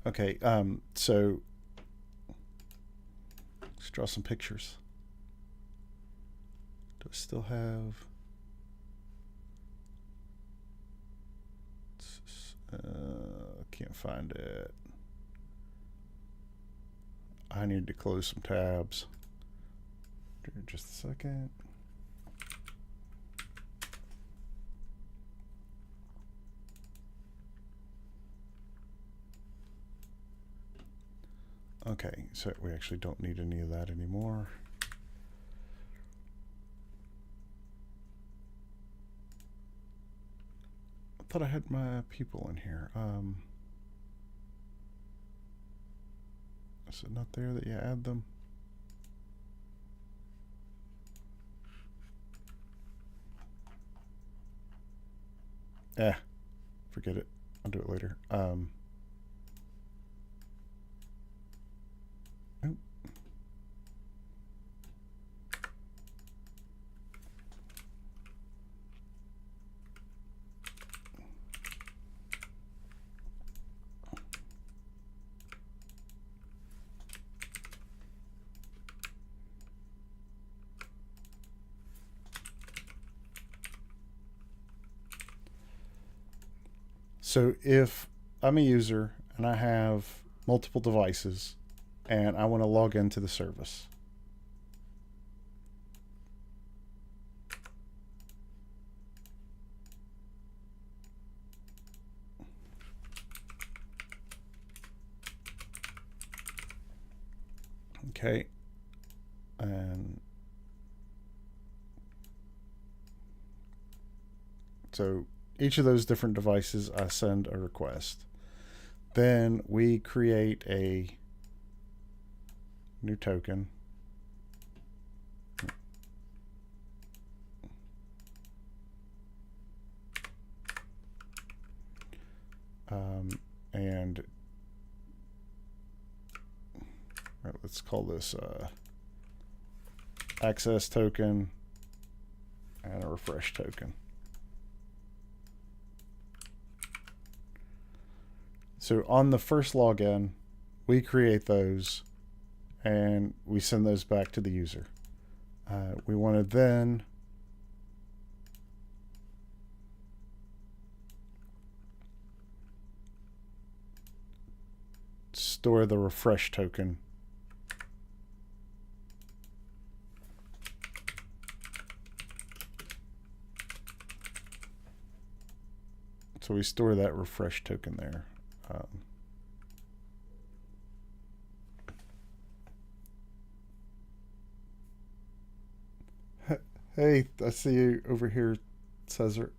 Okay, so let's draw some pictures. Do I still have... can't find it. I need to close some tabs. Just a second. Okay, so we actually don't need any of that anymore. I thought I had my people in here. Is it not there that you add them? Forget it. I'll do it later. So if I'm a user and I have multiple devices and I want to log into the service, okay, and so each of those different devices, I send a request. Then we create a new token. And let's call this access token and a refresh token. So on the first login, we create those and we send those back to the user. We want to then store the refresh token. So we store that refresh token there. Hey, I see you over here, Cesar.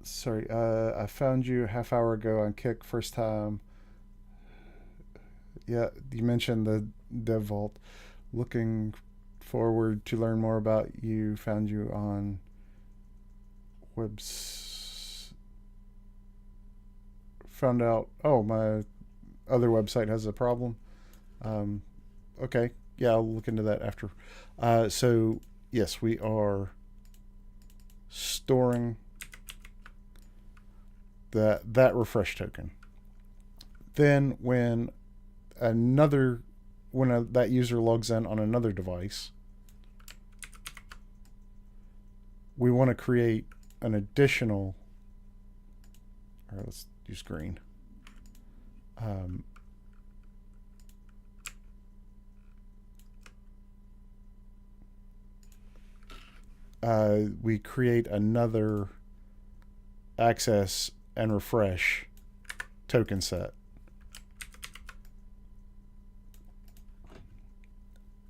Sorry, I found you a half hour ago on Kick, first time. Yeah, you mentioned the Dev Vault. Looking forward to learn more about you. Found you on found out, oh, my other website has a problem. Okay, yeah, I'll look into that after. So yes, we are storing that refresh token. Then when that user logs in on another device, we want to create an additional, all right, let's use green. We create another access and refresh token set.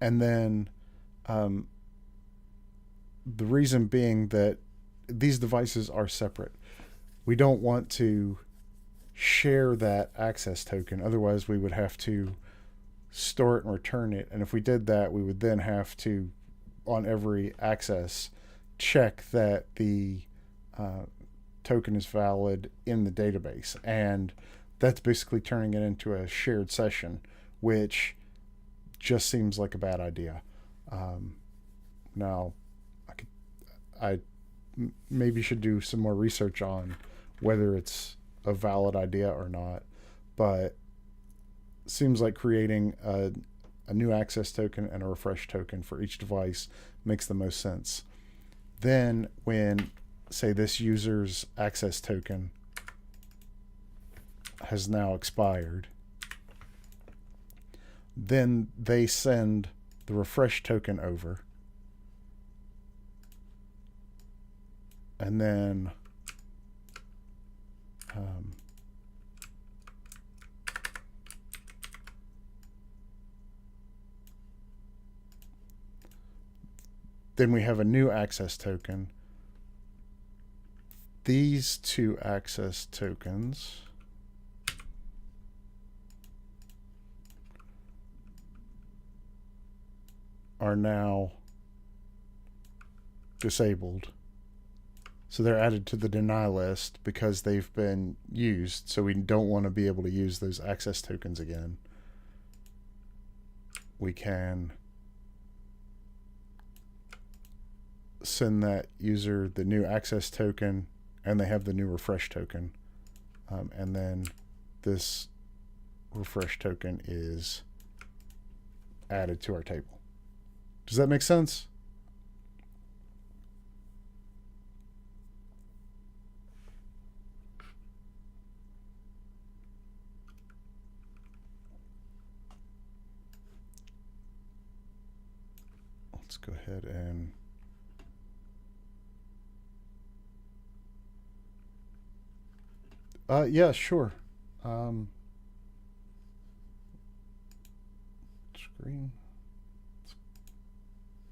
And then the reason being that these devices are separate. We don't want to share that access token. Otherwise, we would have to store it and return it. And if we did that, we would then have to, on every access, check that the token is valid in the database. And that's basically turning it into a shared session, which just seems like a bad idea. Now, I maybe should do some more research on whether it's a valid idea or not, but seems like creating a new access token and a refresh token for each device makes the most sense. Then when, say, this user's access token has now expired, then they send the refresh token over, and then then we have a new access token. These two access tokens are now disabled. So they're added to the deny list because they've been used. So we don't want to be able to use those access tokens again. We can send that user the new access token, and they have the new refresh token. And then this refresh token is added to our table. Does that make sense? Let's go ahead and yeah, sure. Screen.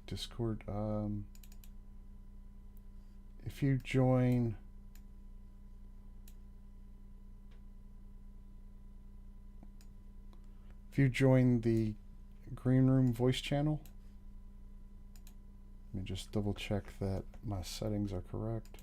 Discord. If you join the Green Room voice channel, let me just double check that my settings are correct.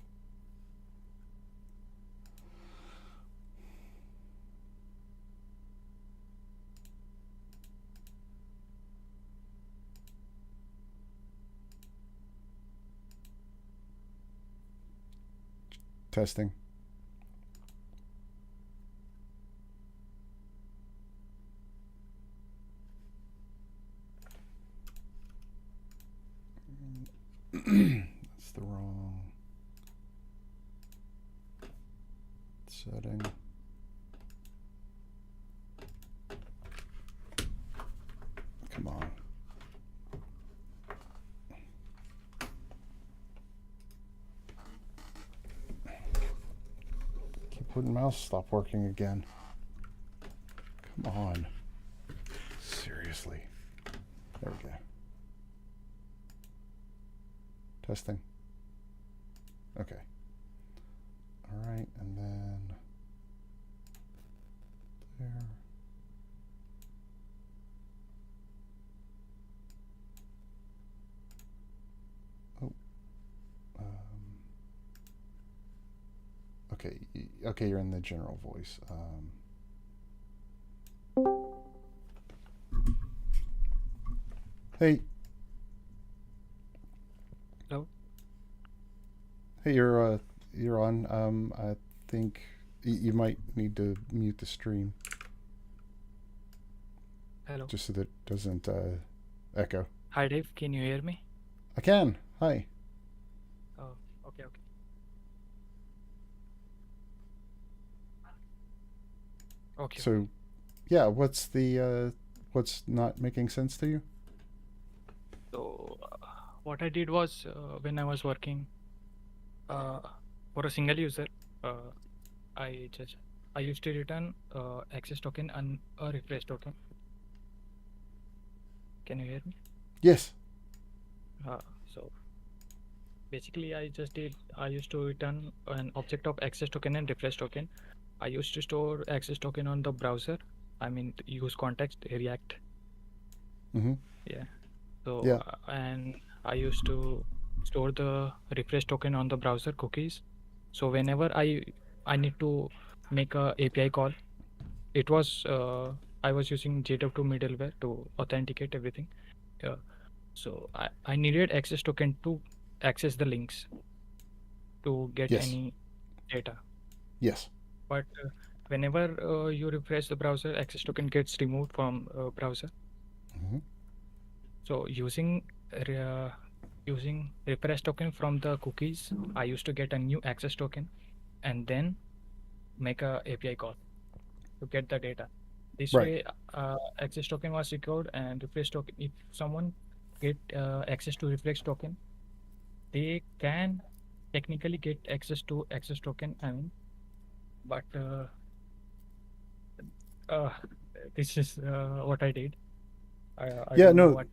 Testing. That's the wrong setting. Come on. Keyboard and mouse stop working again. Come on. Seriously. There we go. Testing. Okay. All right, and then there. Oh. Okay. Okay, you're in the general voice. Hey. Hello. Hey, you're on. I think you might need to mute the stream. Hello. Just so that it doesn't echo. Hi, Dave. Can you hear me? I can. Hi. Oh, okay. Okay. So, yeah, what's not making sense to you? So, what I did was when I was working for a single user, I used to return access token and a refresh token. Can you hear me? Yes. So basically, I used to return an object of access token and refresh token. I used to store access token on the browser. I mean, use context React Mm-hmm. Yeah. So Yeah. and I used to store the refresh token on the browser cookies. So whenever I need to make a API call, it was I was using JWT middleware to authenticate everything. Yeah. So I needed access token to access the links to get Yes. any data. Yes. But whenever you refresh the browser, access token gets removed from browser. Mm-hmm. So re- using refresh token from the cookies, I used to get a new access token and then make a API call to get the data. This Right. way, access token was secured and refresh token. If someone get access to refresh token, they can technically get access to access token. I mean, but uh, this is what I did. I Yeah. don't know No. what.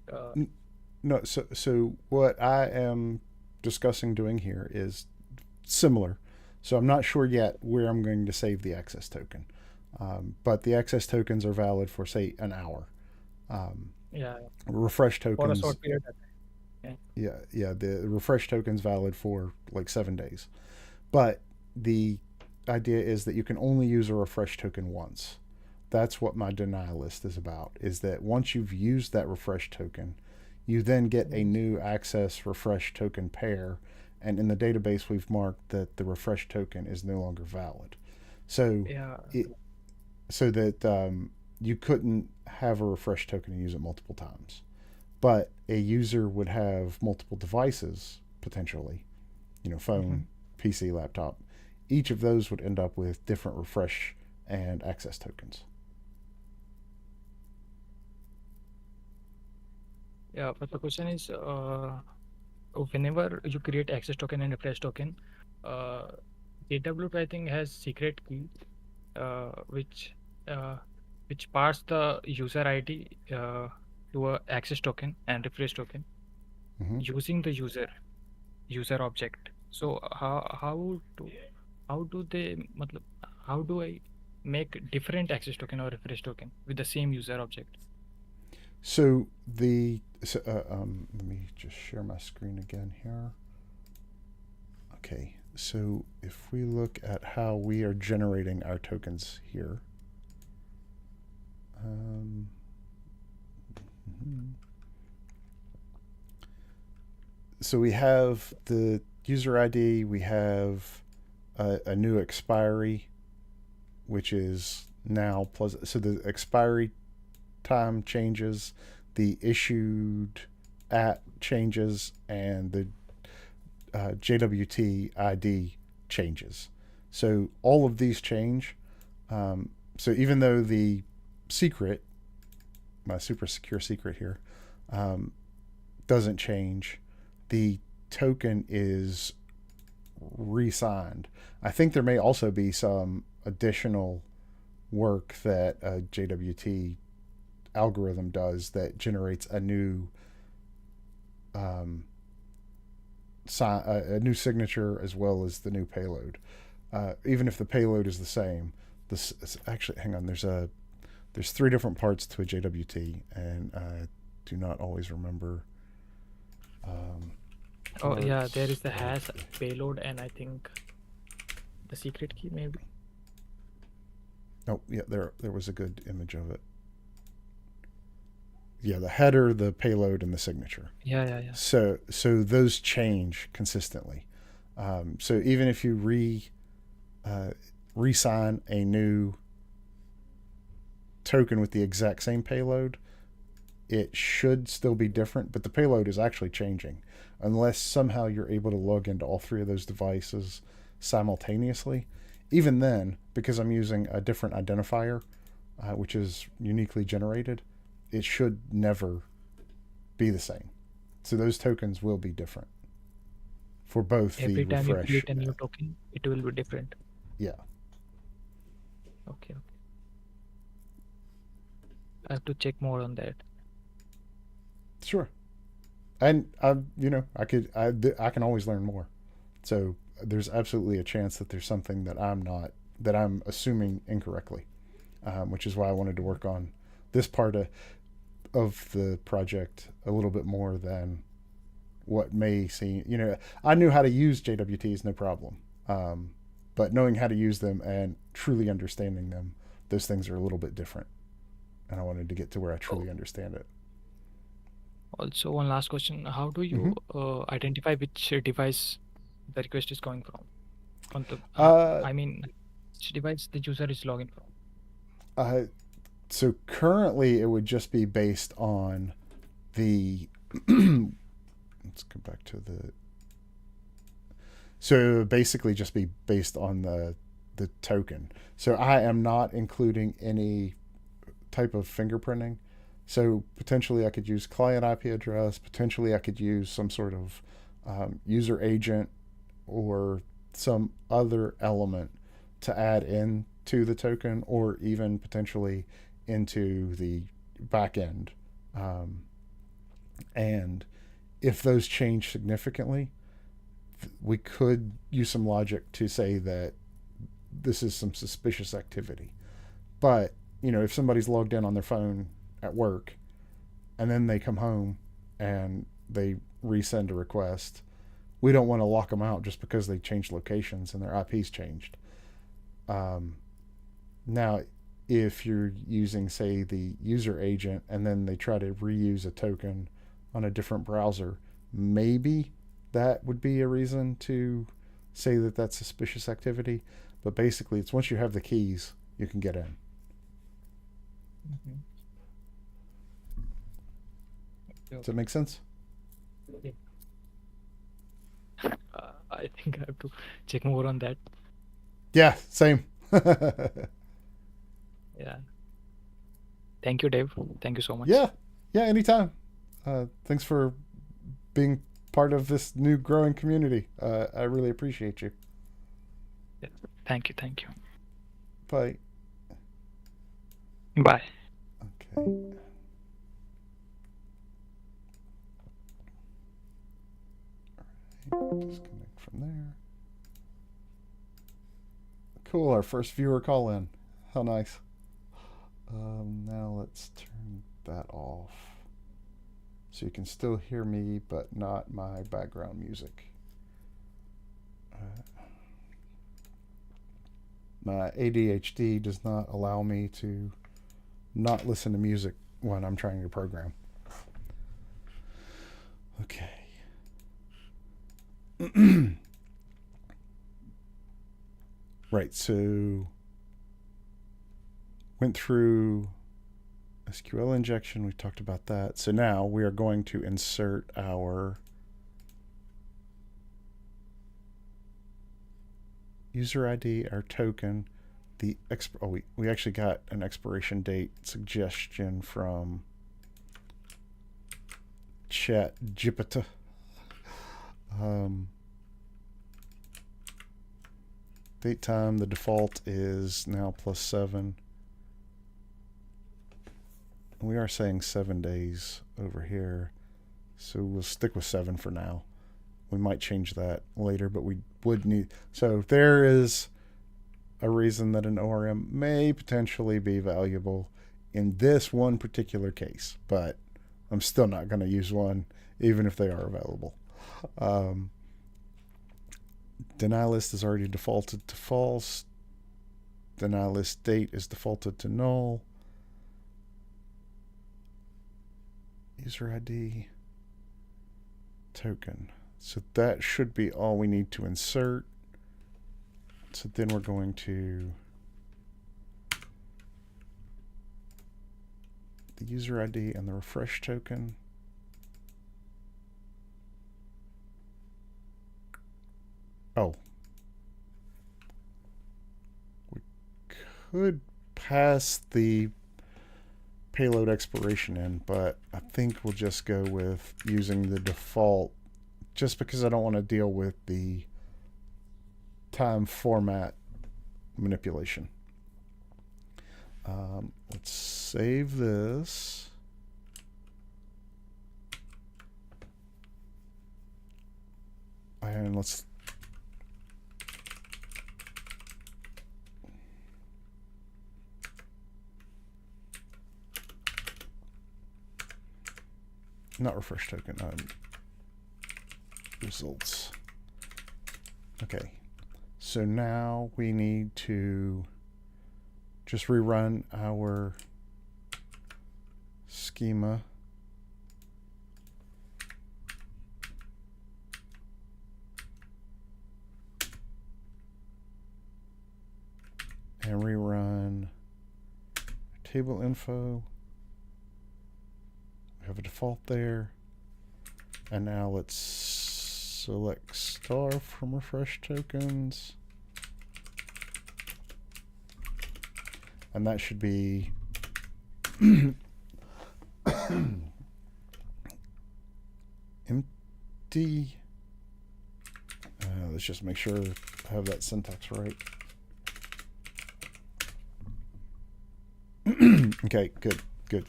No. So what I am discussing doing here is similar. So I'm not sure yet where I'm going to save the access token, but the access tokens are valid for say an hour. Um, Yeah, refresh for a tokens, short period of time. yeah, the refresh token's valid for like 7 days. But the idea is that you can only use a refresh token once. That's what my denial list is about, is that once you've used that refresh token, you then get a Yeah. new access refresh token pair, and in the database we've marked that the refresh token is no longer valid. So Yeah. it so that you couldn't have a refresh token and use it multiple times. But a user would have multiple devices potentially, Mhm. phone, PC, laptop. Each of those would end up with different refresh and access tokens. Yeah, but the question is, whenever you create access token and refresh token, uh, JWT I think has secret key, uh, which uh, which parts the user ID to a access token and refresh token Mm-hmm. using the user object. So how do they matlab, how do I make different access token or refresh token with the same user object? Let me just share my screen again here. Okay, so if we look at how we are generating our tokens here, um, so we have the user ID, we have a new expiry, which is now plus. So the expiry time changes, the issued at changes, and the JWT ID changes. So all of these change. So even though the secret, my super secure secret here, um, doesn't change, the token is re-signed. I think there may also be some additional work that a JWT algorithm does that generates a new um, a new signature as well as the new payload. Even if the payload is the same, this actually hang on. There's three different parts to a JWT, and I do not always remember um, Oh yeah, there parts is the of hash payload and I think the secret key maybe. oh yeah, there was a good image of it. Yeah, the header, the payload, and the signature. Yeah. So those change consistently. So even if you uh, re-sign a new token with the exact same payload, it should still be different, but the payload is actually changing unless somehow you're able to log into all three of those devices simultaneously. Even then, because I'm using a different identifier, which is uniquely generated, it should never be the same. So those tokens will be different for both the Every time you refresh. create a new token, it will be different. Yeah, Okay. I have to check more on that. sure. And I can always learn more. So there's absolutely a chance that there's something that I'm assuming incorrectly, which is why I wanted to work on this part. of the project a little bit more than what may seem. I knew how to use JWTs, no problem. But knowing how to use them and truly understanding them, those things are a little bit different. And I wanted to get to where I truly understand it. Also, one last question: how do you identify which device the request is coming from? I mean, which device the user is logging from? So currently, it would just be based on the. Let's go back to the. So it would basically just be based on the token. So I am not including any type of fingerprinting. So potentially I could use client IP address. Potentially I could use some sort of user agent or some other element to add in to the token, or even potentially into the back end. And if those change significantly, we could use some logic to say that this is some suspicious activity. But, if somebody's logged in on their phone at work and then they come home and they resend a request, we don't want to lock them out just because they changed locations and their IP's changed. Now, if you're using, say, the user agent and then they try to reuse a token on a different browser, maybe that would be a reason to say that that's suspicious activity. But basically, it's once you have the keys, you can get in. Mm-hmm. Does that make sense? Yeah. I think I have to check more on that. Yeah, same. Yeah. Thank you, Dave. Thank you so much. Yeah, anytime. Thanks for being part of this new growing community. I really appreciate you. Yeah. Thank you. Bye. Bye. Okay. Disconnect from there. Cool, our first viewer call in. How nice. Now let's turn that off. So you can still hear me, but not my background music. My ADHD does not allow me to not listen to music when I'm trying to program. Okay. Right, so went through SQL injection. We talked about that. So now we are going to insert our user ID, our token, we actually got an expiration date suggestion from JWT. Date time, the default is now +7. We are saying 7 days over here, so we'll stick with 7 for now. We might change that later, but we would need. So there is a reason that an ORM may potentially be valuable in this one particular case, but I'm still not going to use one, even if they are available. Deny list is already defaulted to false. Deny list date is defaulted to null. User ID, token. So that should be all we need to insert. So then we're going to the user ID and the refresh token. Oh, we could pass the payload expiration in, but I think we'll just go with using the default, just because I don't want to deal with the time format manipulation. Let's save this. And let's not refresh token, results. Okay, so now we need to just rerun our schema. And rerun table info. We have a default there. And now let's select star from refresh tokens. And that should be empty. Let's just make sure I have that syntax right. Okay, good.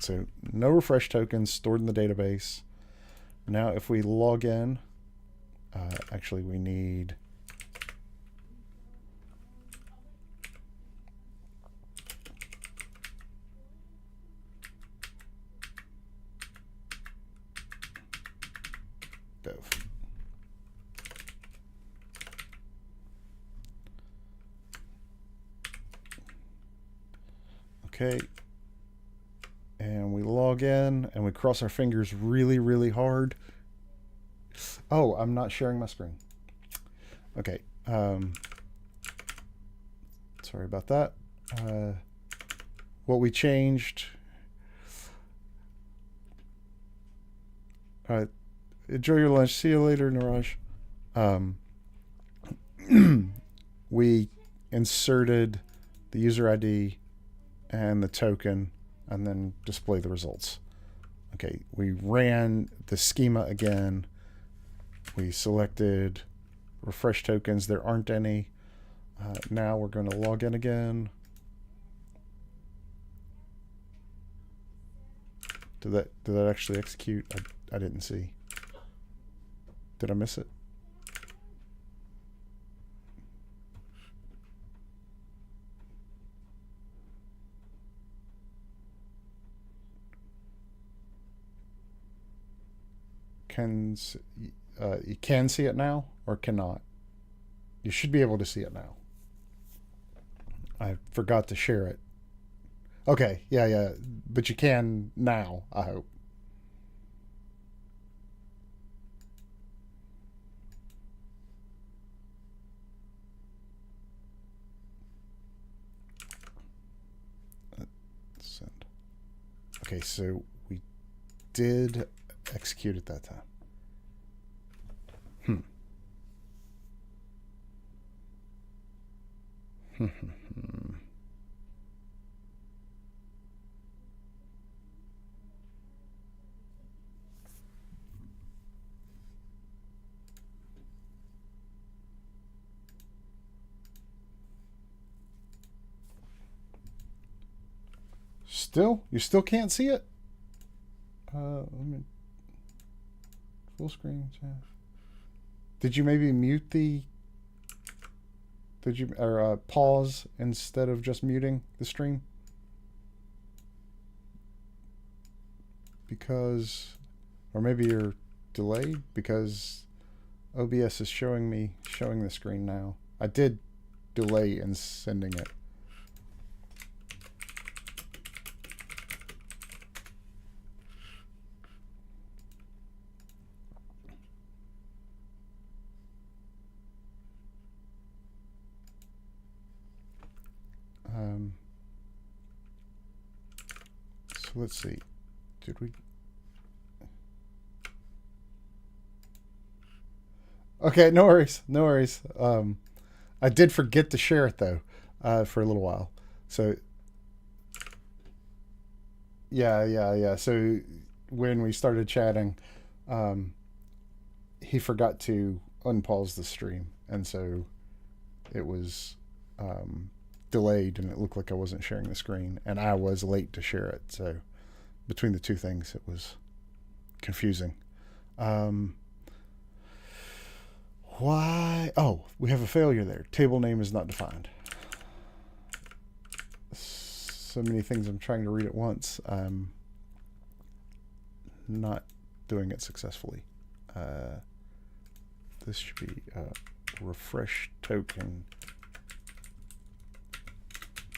So no refresh tokens stored in the database. Now if we log in, actually we need dev. Okay. And we log in and we cross our fingers really, really hard. Oh, I'm not sharing my screen. Okay. Sorry about that. What we changed. All right. Enjoy your lunch. See you later, Niraj. We inserted the user ID and the token and then display the results. Okay, we ran the schema again. We selected refresh tokens. There aren't any. Now we're going to log in again. Did that actually execute? I didn't see. Did I miss it? You can see it now or cannot? You should be able to see it now. I forgot to share it. Okay, yeah, but you can now, I hope. Send. Okay, so we did execute at that time. You still can't see it? Let me full screen. Did you maybe mute the? Did you pause instead of just muting the stream? Because, or maybe you're delayed because OBS is showing the screen now. I did delay in sending it. So let's see. Did we? Okay, no worries. I did forget to share it though, for a little while. So yeah. So when we started chatting, he forgot to unpause the stream, and so it was delayed, and it looked like I wasn't sharing the screen, and I was late to share it. So between the two things, it was confusing. Why? Oh, we have a failure there. Table name is not defined. So many things I'm trying to read at once. Not doing it successfully. This should be refresh token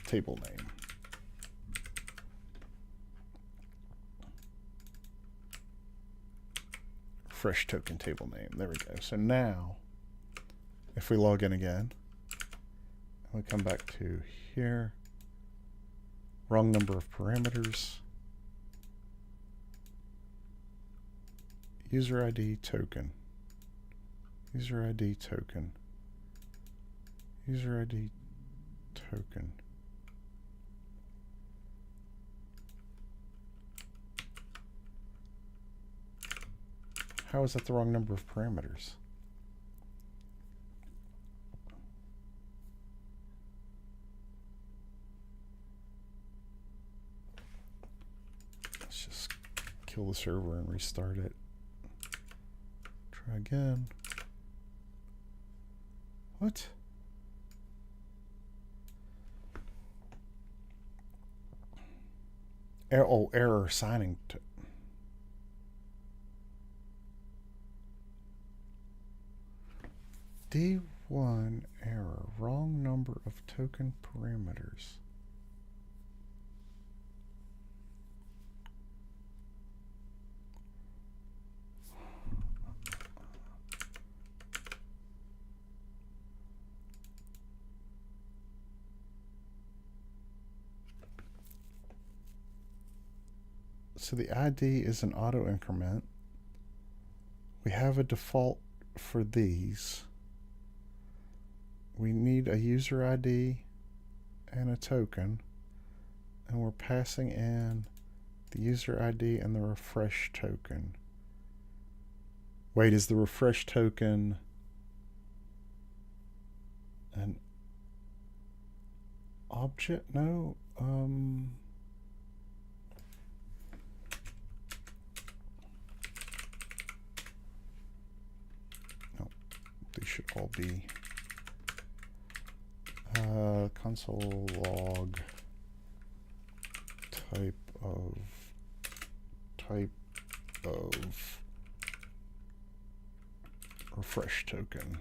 table name. Refresh token table name. There we go. So now, if we log in again, we come back to here, wrong number of parameters, user ID token, user ID token, user ID token. How is that the wrong number of parameters? Let's just kill the server and restart it. Try again. What? Oh, error assigning to. D1 error, wrong number of token parameters. So the ID is an auto increment. We have a default for these. We need a user ID and a token, and we're passing in the user ID and the refresh token. Wait, is the refresh token an object? No. No, they should all be console log type of refresh token.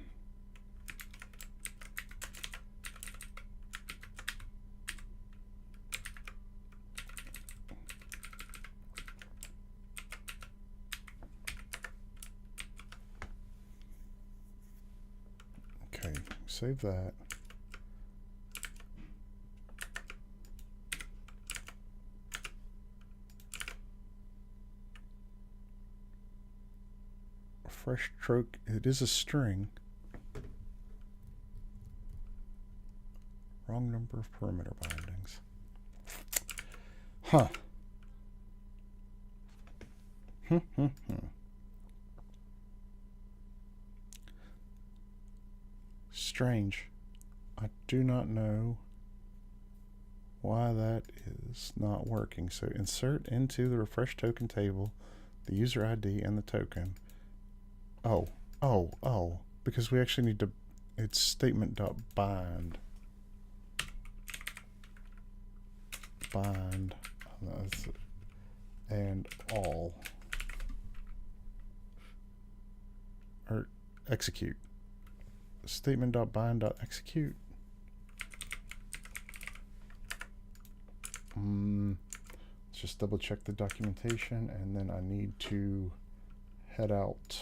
Okay, save that. Refresh stroke, it is a string. Wrong number of parameter bindings. Huh. Strange. I do not know why that is not working. So insert into the refresh token table the user ID and the token. Oh, because we actually need to, it's statement.bind. Bind, and all. Or execute. Statement.bind.execute. Let's just double check the documentation, and then I need to head out.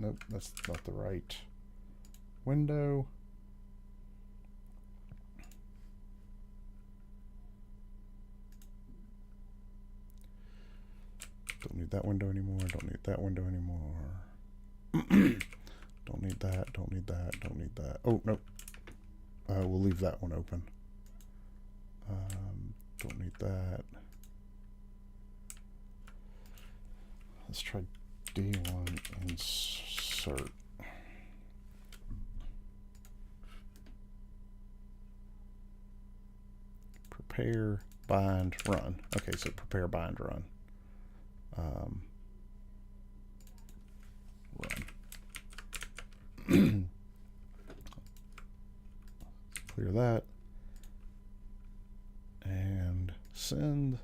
Nope, that's not the right window. Don't need that window anymore. Don't need that window anymore. Don't need that. Don't need that. Don't need that. Oh, nope. We'll leave that one open. Don't need that. Let's try D1 insert. Prepare, bind, run. Okay, so prepare, bind, run. Run. Clear that. And send.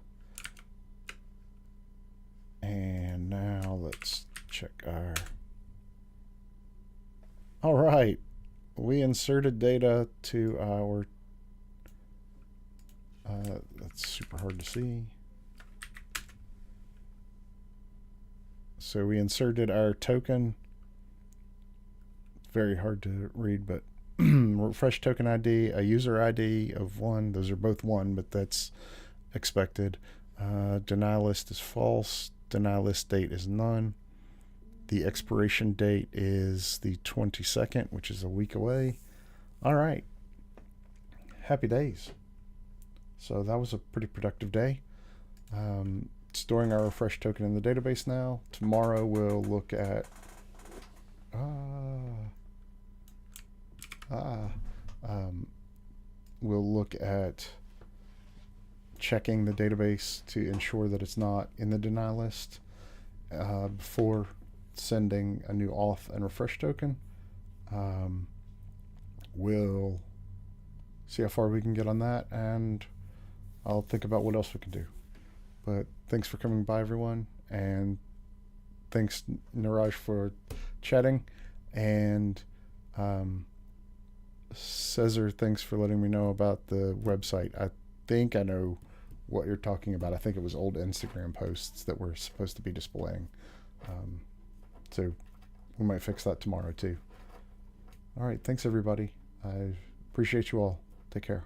And now let's check our... All right. We inserted data to our... that's super hard to see. So we inserted our token. Very hard to read, but refresh token ID, a user ID of 1. Those are both 1, but that's expected. Deny list is false. Deny list date is none. The expiration date is the 22nd, which is a week away. All right. Happy days. So that was a pretty productive day. Storing our refresh token in the database now. Tomorrow we'll look at we'll look at checking the database to ensure that it's not in the deny list before sending a new auth and refresh token. We'll see how far we can get on that, and I'll think about what else we can do. But thanks for coming by, everyone, and thanks, Niraj, for chatting, and Cesar, thanks for letting me know about the website. I think I know what you're talking about. I think it was old Instagram posts that we're supposed to be displaying. So we might fix that tomorrow too. All right, thanks everybody. I appreciate you all. Take care.